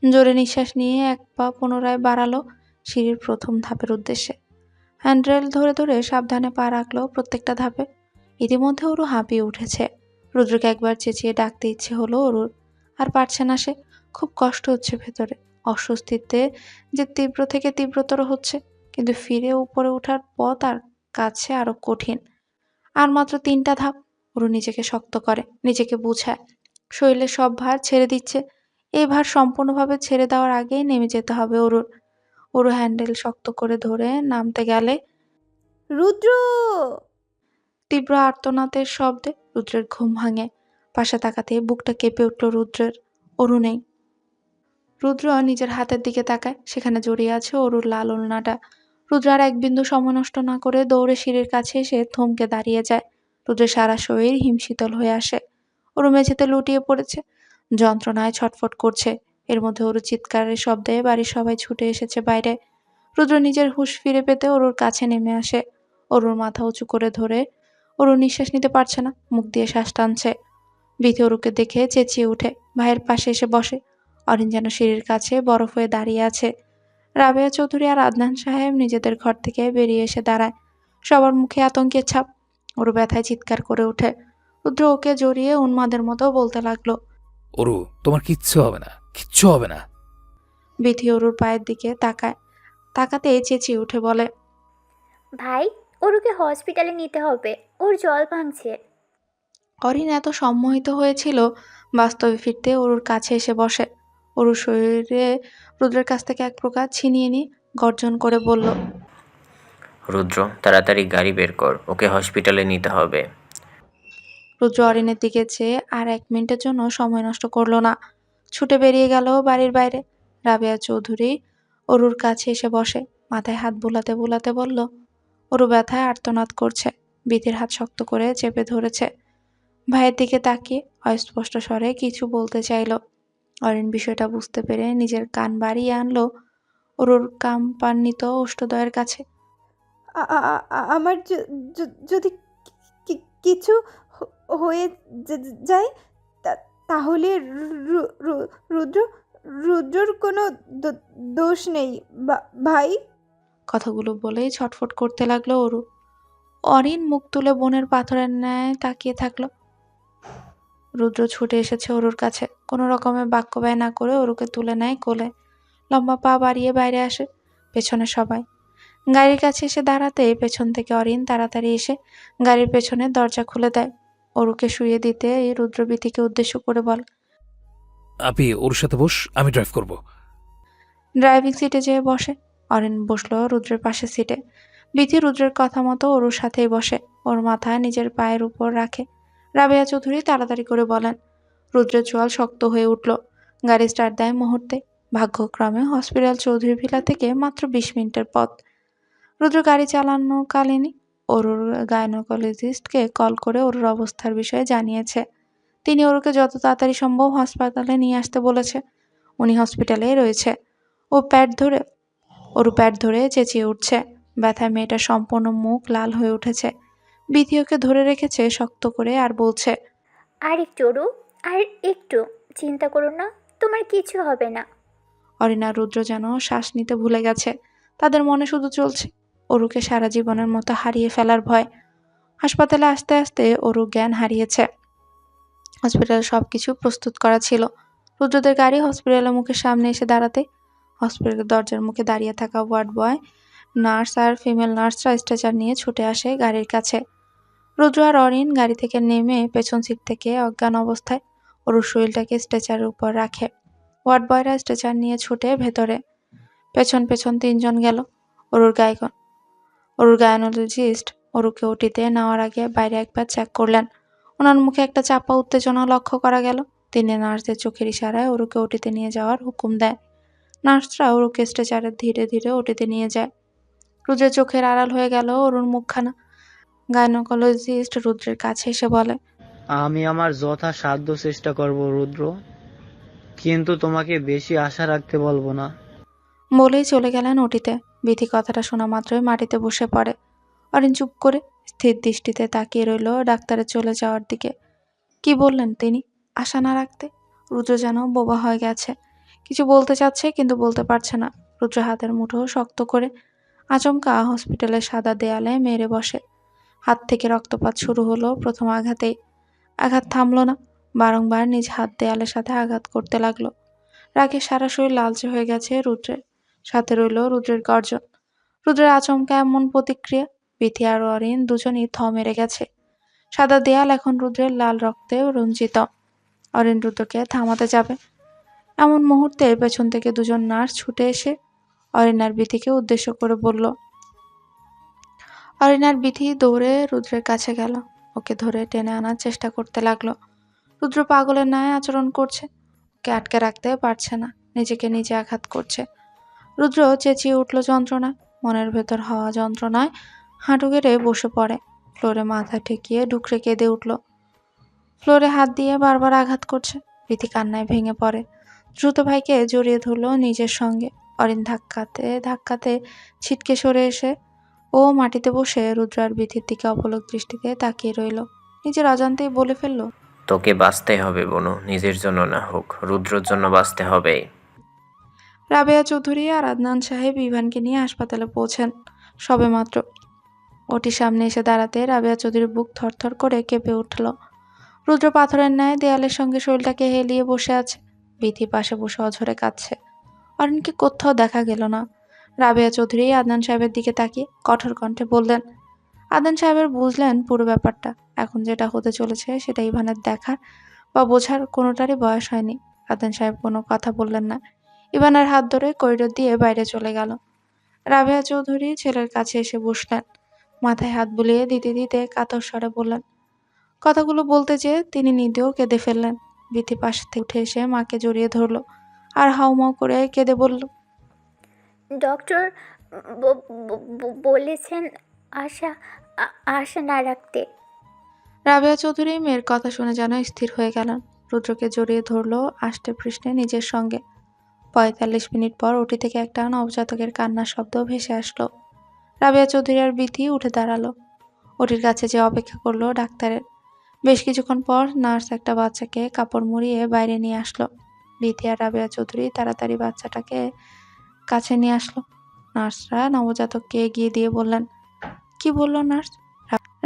B: জোরে নিঃশ্বাস নিয়ে এক পা পুনরায় বাড়ালো সিঁড়ির প্রথম ধাপের উদ্দেশ্যে। হ্যান্ডরেল ধরে ধরে সাবধানে পা রাখলো প্রত্যেকটা ধাপে। ইতিমধ্যে ওরু হাঁপিয়ে উঠেছে। রুদ্রকে একবার চেঁচিয়ে ডাকতে ইচ্ছে হলো ওরুর, আর পারছে না সে। খুব কষ্ট হচ্ছে ভেতরে। অস্বস্তিতে যে তীব্র থেকে তীব্রতর হচ্ছে, কিন্তু ফিরে উপরে ওঠার পথ আর কাছে আরো কঠিন। আর মাত্র 3টা ধাপ। ওরু নিজেকে শক্ত করে, নিজেকে বুঝায়। শরীরের সব ভার ছেড়ে দিচ্ছে। এই ভার সম্পূর্ণভাবে ছেড়ে দেওয়ার আগেই নেমে যেতে হবে ওরুর। ওরু হ্যান্ডেল শক্ত করে ধরে নামতে গেলে
D: রুদ্র!
B: তীব্র আর্তনাদের শব্দে রুদ্রের ঘুম ভাঙে। পাশে তাকাতে বুকটা কেঁপে উঠল রুদ্রের। অরু নেই। রুদ্র নিজের হাতের দিকে তাকায়, সেখানে জড়িয়ে আছে অরুর লাল ওড়নাটা। রুদ্র আর এক বিন্দু সময় নষ্ট না করে দৌড়ে সিঁড়ির কাছে এসে থমকে দাঁড়িয়ে যায়। রুদ্রের সারা শরীর হিমশীতল হয়ে আসে। অরু মেঝেতে লুটিয়ে পড়েছে, যন্ত্রণায় ছটফট করছে। এর মধ্যে অরু চিৎকারের শব্দে বাড়ির সবাই ছুটে এসেছে বাইরে। রুদ্র নিজের হুঁশ ফিরে পেতে অরুর কাছে নেমে আসে। অরুর মাথা উঁচু করে ধরে। অরু নিঃশ্বাস নিতে পারছে না, মুখ দিয়ে শ্বাস টানছে। বিথি অরুকে দেখে চেঁচিয়ে উঠে ভাইয়ের পাশে এসে বসে। অরিন যেন সিঁড়ির কাছে বরফ হয়ে দাঁড়িয়ে আছে। রাবেয়া চৌধুরী আর আদনান সাহেব নিজেদের ঘর থেকে বেরিয়ে এসে দাঁড়ায়। সবার মুখে আতঙ্কের ছাপ। অরু ব্যথায় চিৎকার করে ওঠে। রুদ্র ওকে জড়িয়ে উন্মাদের মতো বলতে লাগলো,
A: অরু, তোমার কিচ্ছু হবে না, কিচ্ছু হবে না।
B: বিথি অরুর পায়ের দিকে তাকায়। তাকাতেই চেঁচিয়ে উঠে বলে,
E: ভাই, ওরুকে হসপিটালে নিতে হবে, ওর জল ভাঙছে।
B: অরিন এত সম্মোহিত হয়েছিল বাস্তবে ফিরতে অরুর কাছে এসে বসে। অরুর শরীরে রুদ্রের কাছ থেকে এক প্রকার ছিনিয়ে নিয়ে গর্জন করে বলল,
I: রুদ্র, তাড়াতাড়ি গাড়ি বের কর, ওকে হসপিটালে নিতে হবে।
B: রুদ্র অরিনের দিকে চেয়ে আর 1 মিনিটের জন্য সময় নষ্ট করলো না। ছুটে বেরিয়ে গেল বাড়ির বাইরে। রাবেয়া চৌধুরী অরুর কাছে এসে বসে, মাথায় হাত বুলাতে বুলাতে বলল, অরু ব্যথায় আর্তনাদ করছে। বিথির হাত শক্ত করে চেপে ধরেছে। ভাইয়ের দিকে তাকিয়ে অস্পষ্ট স্বরে কিছু বলতে চাইল। অরিন বিষয়টা বুঝতে পেরে নিজের কান বাড়িয়ে আনলো অরুর কাম্পান্বিত অষ্টদয়ের কাছে।
D: আমার যদি কিছু হয়ে যায়, তাহলে রুদ্রর কোনো দোষ নেই ভাই।
B: কথাগুলো বলেই ছটফট করতে লাগলো অরু। অরিন মুখ তুলে বনের পাথরের ন্যায় তাকিয়ে থাকলো। রুদ্র ছুটে এসেছে অরুর কাছে। কোনো রকমে বাক্য ব্যয় না করে অরুকে তুলে নেয় কোলে। লম্বা পা বাড়িয়ে বাইরে আসে। পেছনে সবাই। গাড়ির কাছে এসে দাঁড়াতে পেছন থেকে অরিন তাড়াতাড়ি এসে গাড়ির পেছনে দরজা খুলে দেয়। অরুকে শুইয়ে দিতে এই রুদ্রবিতিকে উদ্দেশ্য করে বল,
A: আপনি ওর সাথে বস, আমি ড্রাইভ করব।
B: ড্রাইভিং সিটে যেয়ে বসে। অরিন বসলো রুদ্রের পাশে সিটে। বিথি রুদ্রের কথা মতো ওর সাথেই বসে, ওর মাথা নিজের পায়ের উপর রাখে। রাবেয়া চৌধুরী তাড়াতাড়ি করে বলেন। রুদ্রের চোয়াল শক্ত হয়ে উঠল। গাড়ি স্টার্ট দেয় মুহূর্তে। ভাগ্যক্রমে হসপিটাল চৌধুরী ভিলা থেকে মাত্র 20 মিনিটের পথ। রুদ্র গাড়ি চালানোকালীনই অরুর গাইনোকোলজিস্টকে কল করে অরুর অবস্থার বিষয়ে জানিয়েছে। তিনি অরুকে যত তাড়াতাড়ি সম্ভব হাসপাতালে নিয়ে আসতে বলেছে। উনি হসপিটালেই রয়েছে। অরু প্যাড ধরে চেঁচিয়ে উঠছে। ব্যথায় মেয়েটার সম্পূর্ণ মুখ লাল হয়ে উঠেছে। বিথি ওকে ধরে রেখেছে শক্ত করে আর বলছে,
E: আর একটু ওরু, আর একটু, চিন্তা করো না, তোমার কিছু হবে না।
B: অরিন আর রুদ্র যেন শ্বাস নিতে ভুলে গেছে। তাদের মনে শুধু চলছে অরুকে সারা জীবনের মতো হারিয়ে ফেলার ভয়। হাসপাতালে আসতে আসতে অরু জ্ঞান হারিয়েছে। হসপিটালে সবকিছু প্রস্তুত করা ছিল। রুদ্রদের গাড়ি হসপিটালের মুখের সামনে এসে দাঁড়াতে হসপিটালের দরজার মুখে দাঁড়িয়ে থাকা ওয়ার্ড বয়, নার্স আর ফিমেল নার্সরা স্ট্রেচার নিয়ে ছুটে আসে গাড়ির কাছে। রুদ্র আর অরিন গাড়ি থেকে নেমে পেছন সিট থেকে অজ্ঞান অবস্থায় অরুর শরীরটাকে স্ট্রেচারের উপর রাখে। ওয়ার্ড বয়রা স্ট্রেচার নিয়ে ছুটে ভেতরে। পেছন পেছন 3 জন গেল। অরুর গাইনোলজিস্ট অরুকে ওটিতে নেওয়ার আগে বাইরে একবার চেক করলেন। ওনার মুখে একটা চাপা উত্তেজনা লক্ষ্য করা গেল। তিনি নার্সদের চোখের ইশারায় অরুকে ওটিতে নিয়ে যাওয়ার হুকুম দেয়। নার্সরা অরুকে স্ট্রেচারে ধীরে ধীরে ওটিতে নিয়ে যায়। রুদ্রের চোখের আড়াল হয়ে গেল অরুর মুখখানা। গাইনোকোলজিস্ট রুদ্রের কাছে এসে বলে,
F: আমি আমার যথাসাধ্য চেষ্টা করব রুদ্র, কিন্তু তোমাকে বেশি আশা রাখতে বলবো না।
B: বলেই চলে গেলেন ওটিতে। বিথি কথাটা শোনা মাত্রই মাটিতে বসে পড়ে। অরিন চুপ করে স্থির দৃষ্টিতে তাকিয়ে রইল ডাক্তারের চলে যাওয়ার দিকে। কি বললেন তিনি? আশা না রাখতে? রুদ্র যেন বোবা হয়ে গেছে। কিছু বলতে চাচ্ছে কিন্তু বলতে পারছে না। রুদ্র হাতের মুঠো শক্ত করে আচমকা হসপিটালের সাদা দেয়ালে মেরে বসে। হাত থেকে রক্তপাত শুরু হলো প্রথম আঘাতেই। আঘাত থামলো না, বারংবার নিজ হাত দেয়ালের সাথে আঘাত করতে লাগলো। রাগে সারা শরীর লালচে হয়ে গেছে রুদ্রের। সাথে রইল রুদ্রের গর্জন। রুদ্রের আচমকা এমন প্রতিক্রিয়া বিথি আর অরিন দুজনই থ মেরে গেছে। সাদা দেয়াল এখন রুদ্রের লাল রক্তে রঞ্জিত। অরিন রুদ্রকে থামাতে যাবে, এমন মুহূর্তে পেছন থেকে 2 জন নার্স ছুটে এসে অরিন আর বিথিকে উদ্দেশ্য করে বলল। অরিন আর বিথি দৌড়ে রুদ্রের কাছে গেল। ওকে ধরে টেনে আনার চেষ্টা করতে লাগলো। রুদ্র পাগলের ন্যায় আচরণ করছে। ওকে আটকে রাখতে পারছে না, নিজেকে নিজে আঘাত করছে। রুদ্র চেঁচিয়ে উঠল যন্ত্রণায়। মনের ভেতর হওয়া যন্ত্রণায় হাঁটু গেড়ে বসে পড়ে। ফ্লোরে মাথা ঠেকিয়ে ডুকরে কেঁদে উঠল। ফ্লোরে হাত দিয়ে বারবার আঘাত করছে। বিথি কান্নায় ভেঙে পড়ে। দ্রুত ভাইকে জড়িয়ে ধরল নিজের সঙ্গে। অরিন ধাক্কাতে ধাক্কাতে ছিটকে সরে এসে ও মাটিতে বসে রুদ্র আর বিথির দিকে অপলক দৃষ্টিতে তাকিয়ে রইল। নিজের অজান্তেই বলে ফেলল,
I: তোকে বাঁচতে হবে বনু, নিজের জন্য না হোক, রুদ্রর জন্য বাঁচতে হবে।
B: রাবেয়া চৌধুরী আর আদনান সাহেব ইভানকে নিয়ে হাসপাতালে পৌঁছেন সবেমাত্র। ওটির সামনে এসে দাঁড়াতে রাবেয়া চৌধুরীর বুক থরথর করে কেঁপে উঠল। রুদ্র পাথরের ন্যায় দেয়ালের সঙ্গে শরীরটাকে হেলিয়ে বসে আছে। বিথি পাশে বসে অঝরে কাঁদছে। অরিনকে কোথাও দেখা গেল না। রাবেয়া চৌধুরী আদনান সাহেবের দিকে তাকিয়ে কঠোর কণ্ঠে বললেন। আদনান সাহেবের বুঝলেন পুরো ব্যাপারটা। এখন যেটা হতে চলেছে সেটা ইভানের দেখার বা বোঝার কোনোটারই বয়স হয়নি। আদনান সাহেব কোনো কথা বললেন না। ইভানের হাত ধরে করিডোর দিয়ে বাইরে চলে গেল। রাবেয়া চৌধুরী ছেলের কাছে এসে বসলেন। মাথায় হাত বুলিয়ে দিতে দিতে কাতর স্বরে বললেন। কথাগুলো বলতে যেয়ে তিনি নিজেও কেঁদে ফেললেন। বিথি পাশ থেকে উঠে এসে মাকে জড়িয়ে ধরল আর হাউমাউ করে কেঁদে বলল,
E: ডক্টর বলেছেন আশা না রাখতে।
B: রাবেয়া চৌধুরী মেয়ের কথা শুনে যেন স্থির হয়ে গেলেন। রুদ্রকে জড়িয়ে ধরল আষ্টে পৃষ্ঠে নিজের সঙ্গে। 45 মিনিট পর ওটি থেকে একটা নবজাতকের কান্নার শব্দ ভেসে আসলো। রাবেয়া চৌধুরী আর বিথি উঠে দাঁড়ালো। ওটির কাছে যে অপেক্ষা করলো ডাক্তারের। বেশ কিছুক্ষণ পর নার্স একটা বাচ্চাকে কাপড় মুড়িয়ে বাইরে নিয়ে আসলো। বিথি আর রাবেয়া চৌধুরী তাড়াতাড়ি বাচ্চাটাকে কাছে নিয়ে আসলো। নার্সরা নবজাতককে এগিয়ে দিয়ে বললেন, কি বললো নার্স?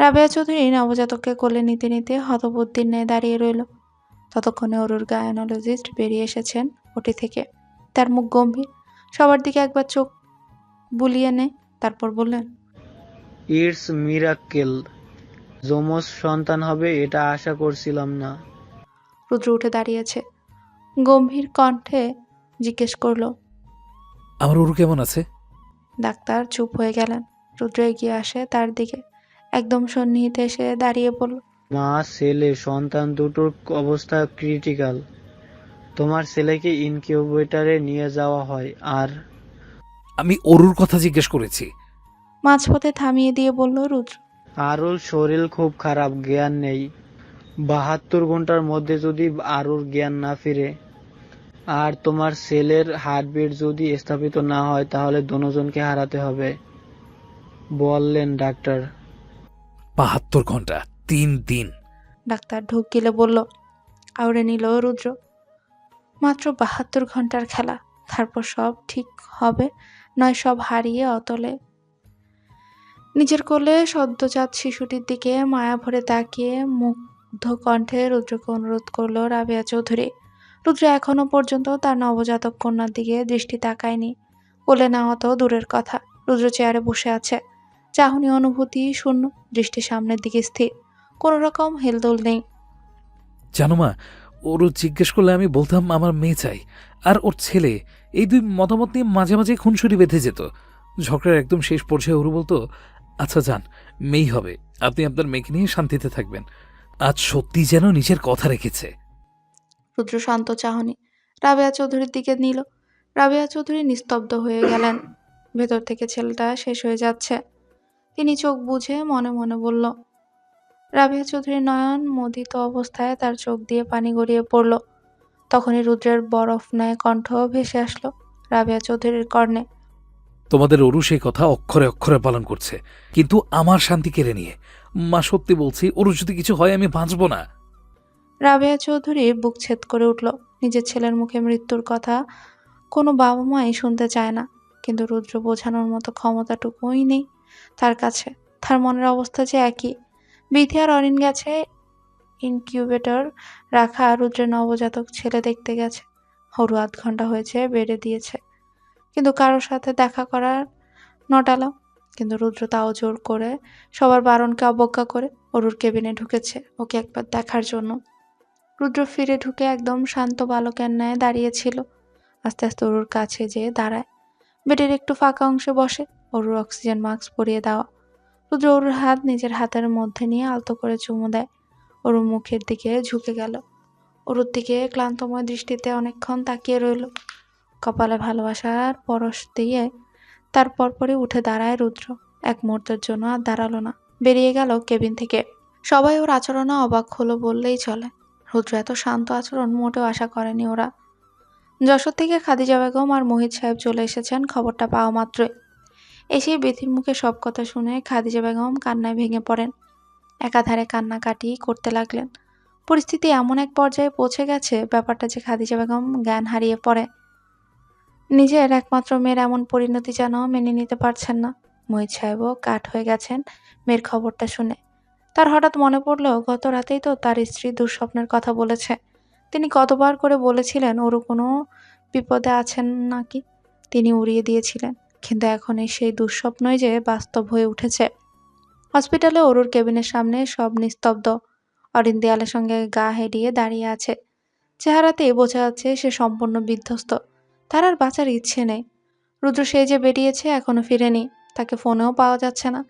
B: রাবেয়া চৌধুরী নবজাতককে কোলে নিতে নিতে হতবুদ্ধির ন্যায় দাঁড়িয়ে রইল। ততক্ষণে অরুর গাইনোলজিস্ট বেরিয়ে এসেছেন ওটি থেকে। তার মুখ গম্ভীর, সবার দিকে একবার চোখ বুলিয়ে নেয়, তারপর বললেন,
F: ইটস মিরাক্কেল, যমজ সন্তান হবে এটা আশা করছিলাম না।
B: রুদ্র উঠে দাঁড়িয়েছে। গম্ভীর কণ্ঠে জিজ্ঞেস করলো,
A: আমার অরু কেমন আছে?
B: ডাক্তার চুপ হয়ে গেলেন। রুদ্র এগিয়ে আসে তার দিকে, একদম সন্নিহিতে এসে দাঁড়িয়ে বলল,
F: মা, ছেলে সন্তান দুটোর অবস্থা ক্রিটিক্যাল। তোমার ছেলেকে ইনকিউবেটরে নিয়ে যাওয়া হয়। আর
A: আমি অরুর কথা জিজ্ঞেস করেছি।
B: মাঝপথে থামিয়ে দিয়ে বলল রুদ্র।
F: আরুর শরীর খুব খারাপ, জ্ঞান নেই। 72 ঘন্টার মধ্যে যদি আরুর জ্ঞান না ফিরে আর তোমার ছেলের হার্টবিট যদি স্থাপিত না হয় তাহলে দুজনকে হারাতে হবে, বললেন ডাক্তার।
A: 72 ঘন্টা, 3 দিন।
B: ডাক্তার ঢোক গিলে বলল। আউড়ে নিল রুদ্র। মাত্র 72 ঘন্টার খেলা, তারপর সব ঠিক হবে, নয় সব হারিয়ে অতলে। নিজের কোলে সদ্যজাত শিশুটির দিকে মায়া ভরে তাকিয়ে মুগ্ধ কণ্ঠে রুদ্রকে অনুরোধ করল রাবেয়া চৌধুরী। রুদ্র এখনো পর্যন্ত তার নবজাতক কন্যার দিকে দৃষ্টি তাকায়নি। কোলে নেওয়া তো দূরের কথা, রুদ্র চেয়ারে বসে আছে, চাহনি অনুভূতি শূন্য, দৃষ্টি সামনের দিকে স্থির, কোনো রকম হেলদোল নেই।
A: জানো মা, ওরও জিজ্ঞেস করলে আমি বলতাম আমার মেয়ে চাই, আর ওর ছেলে। এই দুই মতামত নিয়ে মাঝে মাঝে খুনসুটি বেঁধে যেত। ঝগড়ার একদম শেষ পর্যায়ে ওরু বলতো, আচ্ছা যান, মেয়েই হবে, আপনি আপনার মেয়েকে নিয়ে শান্তিতে থাকবেন। আজ সত্যি যেন নিজের কথা রেখেছে।
B: রুদ্র শান্ত চাহনি রাবেয়া চৌধুরীর দিকে নিল। রাবেয়া চৌধুরী নিস্তব্ধ হয়ে গেলেন। ভেতর থেকে ছেলেটা শেষ হয়ে যাচ্ছে। তিনি চোখ বুজে মনে মনে বলল। রাবেয়া চৌধুরীর নয়ন মোদিত অবস্থায় তার চোখ দিয়ে পানি গড়িয়ে পড়ল। তখনই রুদ্রের বরফ ন্যায় কণ্ঠ ভেসে আসলো রাবেয়া চৌধুরীর কর্ণে।
A: তোমাদের অরু সেই কথা অক্ষরে অক্ষরে পালন করছে, কিন্তু আমার শান্তি কেড়ে নিয়ে। মা সত্যি বলছি, অরু যদি কিছু হয় আমি বাঁচব না।
B: রাবেয়া চৌধুরী বুক ছেদ করে উঠল। নিজের ছেলের মুখে মৃত্যুর কথা কোনো বাবা মাই শুনতে চায় না, কিন্তু রুদ্র বোঝানোর মতো ক্ষমতাটুকুই নেই তার কাছে। তার মনের অবস্থা যে একই। বিথি আর অরিন গেছে ইনকিউবেটর রাখা রুদ্রের নবজাতক ছেলে দেখতে গেছে। হরু 8 ঘন্টা হয়েছে বেড়ে দিয়েছে, কিন্তু কারোর সাথে দেখা করার নটালো। কিন্তু রুদ্র তাও জোর করে সবার বারণকে অবজ্ঞা করে অরুর কেবিনে ঢুকেছে ওকে একবার দেখার জন্য। রুদ্র ফিরে ঢুকে একদম শান্ত বালকের ন্যায় দাঁড়িয়েছিল। আস্তে আস্তে অরুর কাছে যেয়ে দাঁড়ায়, বেডের একটু ফাঁকা অংশে বসে। অরুর অক্সিজেন মাস্ক পরিয়ে দেওয়া। রুদ্র অরুর হাত নিজের হাতের মধ্যে নিয়ে আলতো করে চুমু দেয়। অরুর মুখের দিকে ঝুঁকে গেল। অরুর দিকে ক্লান্তময় দৃষ্টিতে অনেকক্ষণ তাকিয়ে রইল। কপালে ভালোবাসার পরশ দিয়ে তার পরপরই উঠে দাঁড়ায় রুদ্র। এক মুহূর্তের জন্য আর দাঁড়ালো না, বেরিয়ে গেল কেবিন থেকে। সবাই ওর আচরণে অবাক হলো বললেই চলে। রুদ্র এত শান্ত আচরণ মোটেও আশা করেনি ওরা। যশোর থেকে খাদিজা বেগম আর মোহিত সাহেব চলে এসেছেন খবরটা পাওয়া মাত্রই। এসে বিথির মুখে সব কথা শুনে খাদিজা বেগম কান্নায় ভেঙে পড়েন। একাধারে কান্নাকাটি করতে লাগলেন। পরিস্থিতি এমন এক পর্যায়ে পৌঁছে গেছে ব্যাপারটা যে খাদিজা বেগম জ্ঞান হারিয়ে পড়ে। নিজের একমাত্র মেয়ের এমন পরিণতি যেন মেনে নিতে পারছেন না। মোহিত সাহেবও কাঠ হয়ে গেছেন মেয়ের খবরটা শুনে। তার হঠাৎ মনে পড়ল গত রাতেই তো তার স্ত্রী দুঃস্বপ্নের কথা বলেছে। তিনি কতবার করে বলেছিলেন ওরও কোনো বিপদে আছেন নাকি, তিনি উড়িয়ে দিয়েছিলেন। কিন্তু এখন সেই দুঃস্বপ্নই যে বাস্তব হয়ে উঠেছে। হসপিটালে অরুর কেবিনের সামনে সব নিস্তব্ধ। অরিন দেয়ালের সঙ্গে গা হেলিয়ে দাঁড়িয়ে আছে। চেহারাতেই বোঝা যাচ্ছে সে সম্পূর্ণ বিধ্বস্ত। তার আর বাঁচার ইচ্ছে নেই। রুদ্র সে যে বেরিয়েছে এখনো ফিরেনি, তাকে ফোনেও পাওয়া যাচ্ছে না।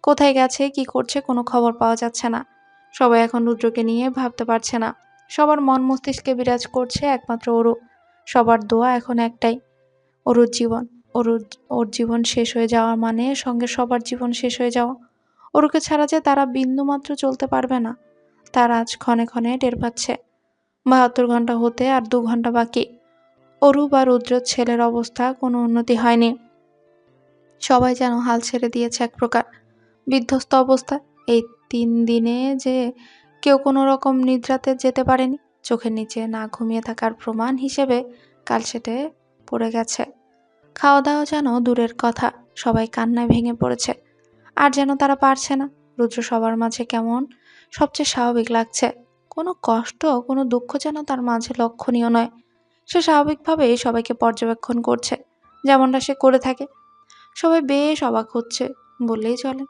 B: কোথায় গেছে, কি করছে, কোনো খবর পাওয়া যাচ্ছে না। সবাই এখন রুদ্রকে নিয়ে ভাবতে পারছে না। সবার মন মস্তিষ্কে বিরাজ করছে একমাত্র অরু। সবার দোয়া এখন একটাই, অরুর জীবন। ওর জীবন শেষ হয়ে যাওয়া মানে সঙ্গে সবার জীবন শেষ হয়ে যাওয়া। অরুকে ছাড়া যে তারা বিন্দুমাত্র চলতে পারবে না, তার আজ ক্ষণে ক্ষণে টের পাচ্ছে। 72 ঘন্টা হতে আর 2 ঘন্টা বাকি। অরু বা রুদ্রের ছেলের অবস্থা কোনো উন্নতি হয়নি। সবাই যেন হাল ছেড়ে দিয়েছে এক প্রকার, বিধ্বস্ত অবস্থা। এই 3 দিনে যে কেউ কোনো রকম নিদ্রাতে যেতে পারেনি। চোখের নিচে না ঘুমিয়ে থাকার প্রমাণ হিসেবে কালশেটে পড়ে গেছে। খাওয়া দাওয়া যেন দূরের কথা, সবাই কান্নায় ভেঙে পড়েছে। আর যেন তারা পারছে না। রুদ্র সবার মাঝে কেমন সবচেয়ে স্বাভাবিক লাগছে। কোনো কষ্ট, কোনো দুঃখ যেন তার মাঝে লক্ষণীয় নয়। সে স্বাভাবিকভাবেই সবাইকে পর্যবেক্ষণ করছে, যেমনটা সে করে থাকে। সবাই বেশ অবাক হচ্ছে বললেই চলে।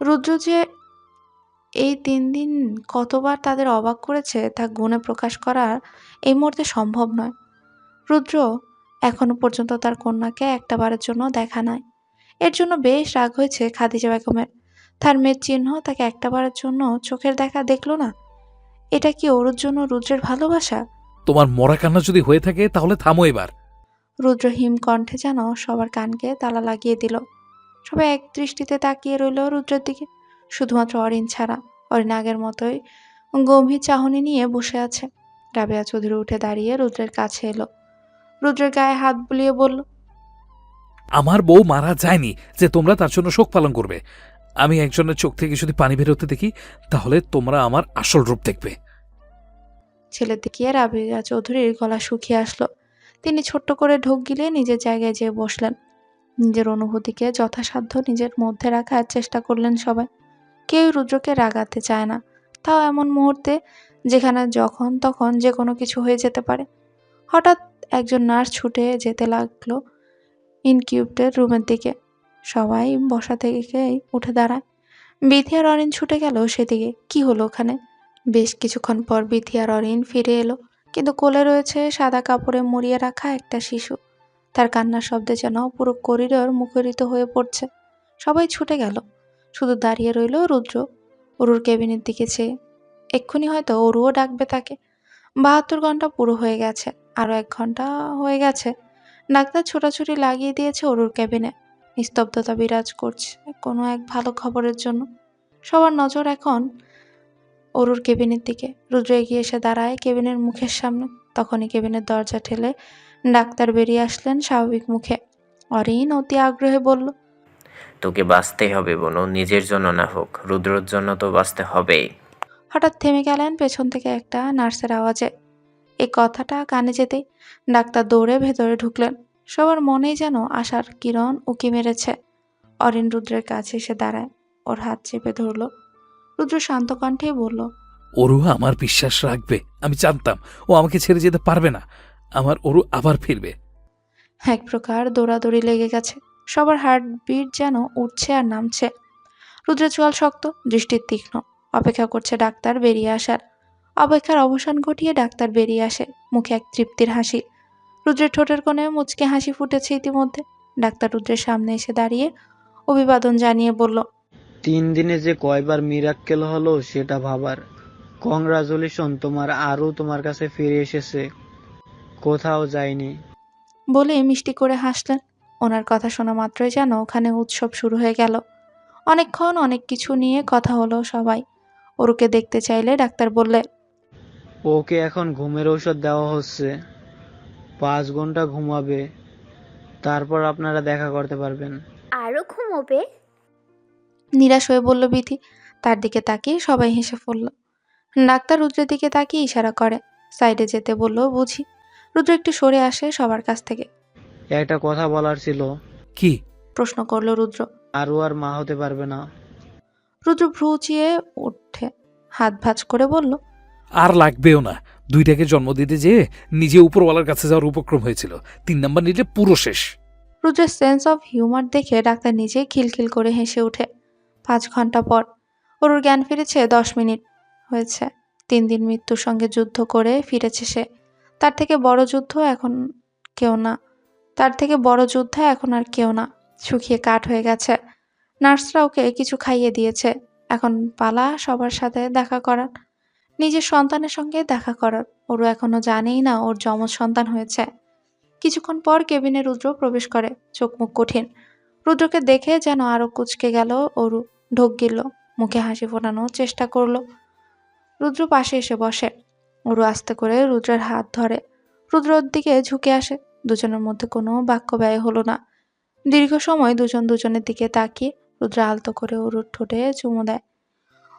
B: রুদ্র যে এই 3 দিন কতবার তাদের অবাক করেছে তা গুণে প্রকাশ করার এই মুহূর্তে সম্ভব নয়। রুদ্র এখনো পর্যন্ত তার কন্যাকে একটা বারের জন্য দেখা নাই। এর জন্য বেশ রাগ হয়েছে খাদিজা বেগমের। তার মেয়ের চিহ্ন তাকে একটাবারের জন্য চোখের দেখা দেখলো না। এটা কি ওর জন্য রুদ্রের ভালোবাসা?
A: তোমার মরা কান্না যদি হয়ে থাকে তাহলে থামো এবার।
B: রুদ্র হিম কণ্ঠে যেন সবার কানকে তালা লাগিয়ে দিল। সবাই এক দৃষ্টিতে তাকিয়ে রইল রুদ্রের দিকে, শুধুমাত্র অরিন ছাড়া। অরিন আগের মতোই গম্ভীর চাহনি নিয়ে বসে আছে। রাবেয়া চৌধুরী উঠে দাঁড়িয়ে রুদ্রের কাছে এলো। রুদ্রের গায়ে হাত বুলিয়ে বলল,
A: আমার বউ মারা যায়নি যে তোমরা তার জন্য শোক পালন করবে। আমি একজনের চোখ থেকে যদি পানি বেরোতে দেখি তাহলে তোমরা আমার আসল রূপ দেখবে।
B: ছেলের দিকে রাবেয়া চৌধুরীর গলা শুকিয়ে আসলো। তিনি ছোট্ট করে ঢোক গিলে নিজের জায়গায় যেয়ে বসলেন। নিজের অনুভূতিকে যথাসাধ্য নিজের মধ্যে রাখার চেষ্টা করলেন সবাই। কেউ রুদ্রকে রাগাতে চায় না, তাও এমন মুহূর্তে যেখানে যখন তখন যে কোনো কিছু হয়ে যেতে পারে। হঠাৎ একজন নার্স ছুটে যেতে লাগলো ইনকিউবেটর রুমের দিকে। সবাই বসা থেকেই উঠে দাঁড়ায়। বিথি আর অরিন ছুটে গেল সেদিকে। কি হলো ওখানে? বেশ কিছুক্ষণ পর বিথি আর অরিন ফিরে এলো, কিন্তু কোলে রয়েছে সাদা কাপড়ে মুড়িয়ে রাখা একটা শিশু। তার কান্নার শব্দে যেন পুরো করিডোর মুখরিত হয়ে পড়ছে। সবাই ছুটে গেল, শুধু দাঁড়িয়ে রইল রুদ্র অরুর কেবিনের দিকে চেয়ে। এক্ষুনি হয়তো অরুও ডাকবে তাকে। 72 ঘন্টা পুরো হয়ে গেছে, আরো 1 ঘন্টা হয়ে গেছে। ডাক্তার ছোটাছুটি লাগিয়ে দিয়েছে অরুর কেবিনে। নিস্তব্ধতা বিরাজ করছে কোনো এক ভালো খবরের জন্য। সবার নজর এখন অরুর কেবিনের দিকে। রুদ্র এগিয়ে এসে দাঁড়ায় কেবিনের মুখের সামনে। তখনই কেবিনের দরজা ঠেলে ডাক্তার বেরিয়ে আসলেন স্বাভাবিক মুখে। অরিন অতি আগ্রহে বলল,
I: তোকে বাঁচতেই হবে বোনু, নিজের জন্য না হোক রুদ্রর জন্য তো বাঁচতে হবেই।
B: হঠাৎ থেমে গেলেন পেছন থেকে একটা নার্সের আওয়াজে। এই কথাটা কানে যেতেই ডাক্তার দৌড়ে ভেতরে ঢুকলেন। সবার মনেই যেন আশার কিরণ উকি মেরেছে। অরিন রুদ্রের কাছে এসে দাঁড়ায়, ওর হাত চেপে ধরল। রুদ্র শান্ত কণ্ঠেই বলল,
A: অরু আমার বিশ্বাস রাখবে। আমি জানতাম ও আমাকে ছেড়ে যেতে পারবে না। আমার অরু আবার ফিরবে।
B: এক প্রকার দৌড়াদৌড়ি লেগে গেছে। সবার হার্টবিট যেন উঠছে আর নামছে। রুদ্রের চোয়াল শক্ত, দৃষ্টি তীক্ষ্ণ, অপেক্ষা করছে ডাক্তার বেরিয়ে আসার। অপেক্ষার অবসান ঘটিয়ে ডাক্তার বেরিয়ে আসে, মুখে এক তৃপ্তির হাসি। রুদ্রের ঠোঁটের কোণে মুচকে হাসি ফুটেছে ইতিমধ্যে। ডাক্তার রুদ্রের সামনে এসে দাঁড়িয়ে অভিবাদন জানিয়ে বলল,
F: 3 দিনে যে কয়বার মিরাক্কেল হলো সেটা ভাবার। কংগ্রাচুলেশন, তোমার আরও তোমার কাছে ফিরে এসেছে, কোথাও যায়নি।
B: বলে মিষ্টি করে হাসলেন। ওনার কথা শোনা মাত্রই যেন ওখানে উৎসব শুরু হয়ে গেল। অনেকক্ষণ অনেক কিছু নিয়ে কথা হলো সবাই। ওরুকে দেখতে চাইলে ডাক্তার বললে,
F: ওকে এখন ঘুমের ঔষধ দেওয়া হচ্ছে, 5 ঘন্টা ঘুমাবে, তারপর আপনারা দেখা করতে পারবেন।
E: আরও ঘুমোবে?
B: নিরাশ হয়ে বলল বিথি। তার দিকে তাকিয়ে সবাই হেসে পড়ল। ডাক্তার রুদ্রের দিকে তাকিয়ে ইশারা করে, সাইডে যেতে বলল বুঝি। রুদ্র একটু সরে আসে সবার কাছ থেকে।
F: একটা কথা বলার ছিল।
A: কি?
B: প্রশ্ন করলো রুদ্র।
F: আরও আর মা হতে পারবে না।
B: রুদ্র ভ্রু চিয়ে উঠে হাত ভাঁজ করে বলল,
A: আর লাগবেও না। 2টাকে জন্ম দিতে যেয়ে নিজে উপরওয়ালার কাছে যাওয়ার উপক্রম হয়েছিল। 3 নাম্বার নিলে পুরো শেষ।
B: রুদ্রের সেন্স অফ হিউমার দেখে ডাক্তার নিজেই খিলখিল করে হেসে ওঠে। 5 ঘন্টা পর ওর জ্ঞান ফিরেছে 10 মিনিট হয়েছে। 3 দিন মৃত্যুর সঙ্গে যুদ্ধ করে ফিরেছে সে। তার থেকে বড় যুদ্ধ এখন কেউ না। তার থেকে বড় যোদ্ধা এখন আর কেউ না। শুকিয়ে কাঠ হয়ে গেছে। নার্সরা ওকে কিছু খাইয়ে দিয়েছে। এখন পালা সবার সাথে দেখা করার, নিজের সন্তানের সঙ্গে দেখা করার। ওরও এখনো জানেই না ওর যমজ সন্তান হয়েছে। কিছুক্ষণ পর কেবিনে রুদ্র প্রবেশ করে, চোখ মুখ কঠিন। রুদ্রকে দেখে যেন আরো কুঁচকে গেল অরু। ঢোক গিলল, মুখে হাসি ফোটানোর চেষ্টা করলো। রুদ্র পাশে এসে বসে। অরু আস্তে করে রুদ্রের হাত ধরে। রুদ্র ওর দিকে ঝুঁকে আসে। দুজনের মধ্যে কোনো বাক্য ব্যয় হলো না। দীর্ঘ সময় দুজন দুজনের দিকে তাকিয়ে রুদ্র আলতো করে অরুর ঠোঁটে চুমু দেয়।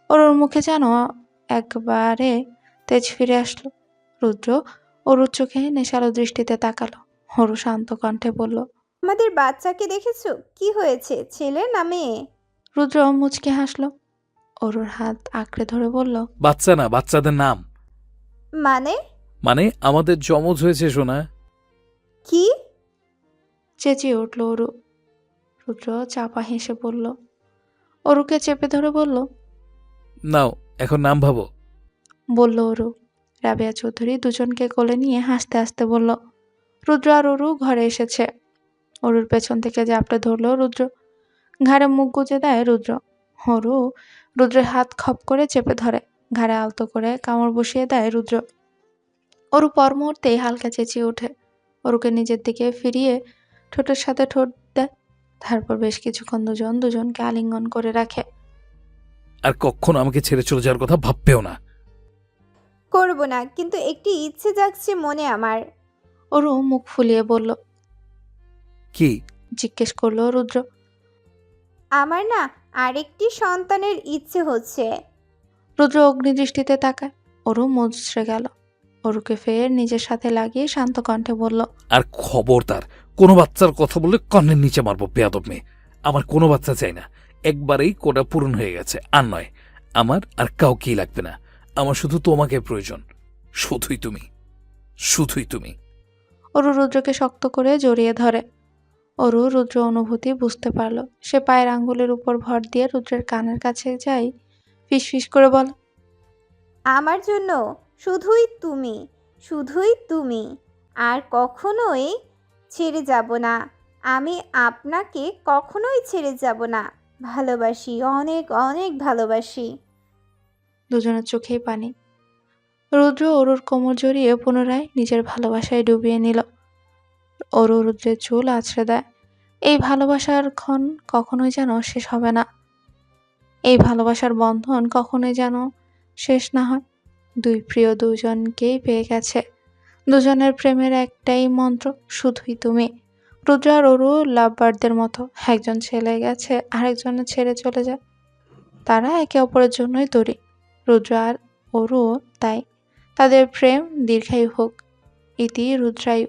B: অরুর মুখে যেন একবারে তেজ ফিরে আসলো। রুদ্র অরুর চোখে নেশালো দৃষ্টিতে তাকালো। অরু শান্ত কণ্ঠে বলল,
D: আমাদের বাচ্চাকে দেখেছো? কি হয়েছে, ছেলে না মেয়ে?
B: রুদ্র মুচকে হাসলো। অরুর হাত আঁকড়ে ধরে বলল,
A: বাচ্চা না, বাচ্চাদের নাম।
D: মানে?
A: মানে আমাদের যমজ হয়েছে সোনা।
D: কি?
B: চেঁচিয়ে উঠল অরু। রুদ্র চাপা হেসে বলল, অরুকে চেপে ধরে বলল,
A: নাও এখন নাম ভাবো।
B: বলল অরু। রাবেয়া চৌধুরী দুজনকে কোলে নিয়ে হাসতে হাসতে বলল, রুদ্র আর অরু ঘরে এসেছে। অরুর পেছন থেকে জাপটে ধরল রুদ্র। ঘাড়ে মুখ গুজে দেয় রুদ্র। অরু রুদ্রের হাত খপ করে চেপে ধরে, ঘাড়ে আলতো করে কামড় বসিয়ে দেয় রুদ্র। অরু পর মুহূর্তেই হালকা চেঁচিয়ে ওঠে। অরুকে নিজের দিকে ফিরিয়ে ঠোঁটের সাথে ঠোঁট দেয়। তারপর বেশ কিছুক্ষণ দুজনকে আলিঙ্গন করে রাখে।
A: আর কখনো আমাকে ছেড়ে চলে যাওয়ার কথা ভাববেও না।
D: করব না, কিন্তু একটি ইচ্ছে জাগছে মনে আমার।
B: অরু মুখ ফুলিয়ে বলল।
A: কি?
B: জিজ্ঞেস করলো রুদ্র।
D: আমার না আরেকটি সন্তানের ইচ্ছে হচ্ছে।
B: রুদ্র অগ্নিদৃষ্টিতে তাকায়। অরু মুচড়ে গেল। অরুকে ফের নিজের সাথে লাগিয়ে শান্ত কণ্ঠে বলল।
A: আর খবরদার কোনো বাচ্চার কথা বললে কর্ণের নিচে মারবো, বেয়াদব মেয়ে। আমার কোনো বাচ্চা চাই না, একবারেই কোটা পূরণ হয়ে গেছে। আর নয়, আমার আর কাউকেই লাগবে না। আমার শুধু তোমাকে প্রয়োজন, শুধুই তুমি, শুধুই তুমি।
B: অরু রুদ্রকে শক্ত করে জড়িয়ে ধরে। অরু রুদ্র অনুভূতি বুঝতে পারল। সে পায়ের আঙ্গুলের উপর ভর দিয়ে রুদ্রের কানের কাছে যাই ফিসফিস করে বল।
D: আমার জন্য শুধুই তুমি, শুধুই তুমি। আর কখনোই ছেড়ে যাব না। আমি আপনাকে কখনোই ছেড়ে যাব না। ভালোবাসি, অনেক অনেক ভালোবাসি।
B: দুজনের চোখেই পানি। রুদ্র অরুর কোমর জড়িয়ে পুনরায় নিজের ভালোবাসায় ডুবিয়ে নিল। অরু রুদ্রের চুল আছড়ে দেয়। এই ভালোবাসার ক্ষণ কখনোই যেন শেষ হবে না। এই ভালোবাসার বন্ধন কখনোই যেন শেষ না হয়। দুই প্রিয় দুজনকেই পেয়ে গেছে। দুজনের প্রেমের একটাই মন্ত্র, শুধুই তুমি। রুদ্র আর অরু লাভবার্ডদের মতো, একজন ছেলে গেছে আরেকজনের ছেড়ে চলে যায়। তারা একে অপরের জন্যই তৈরি। রুদ্র আর অরু তাই। তাদের প্রেম দীর্ঘায়ু হোক। ইতি রুদ্রায়ু।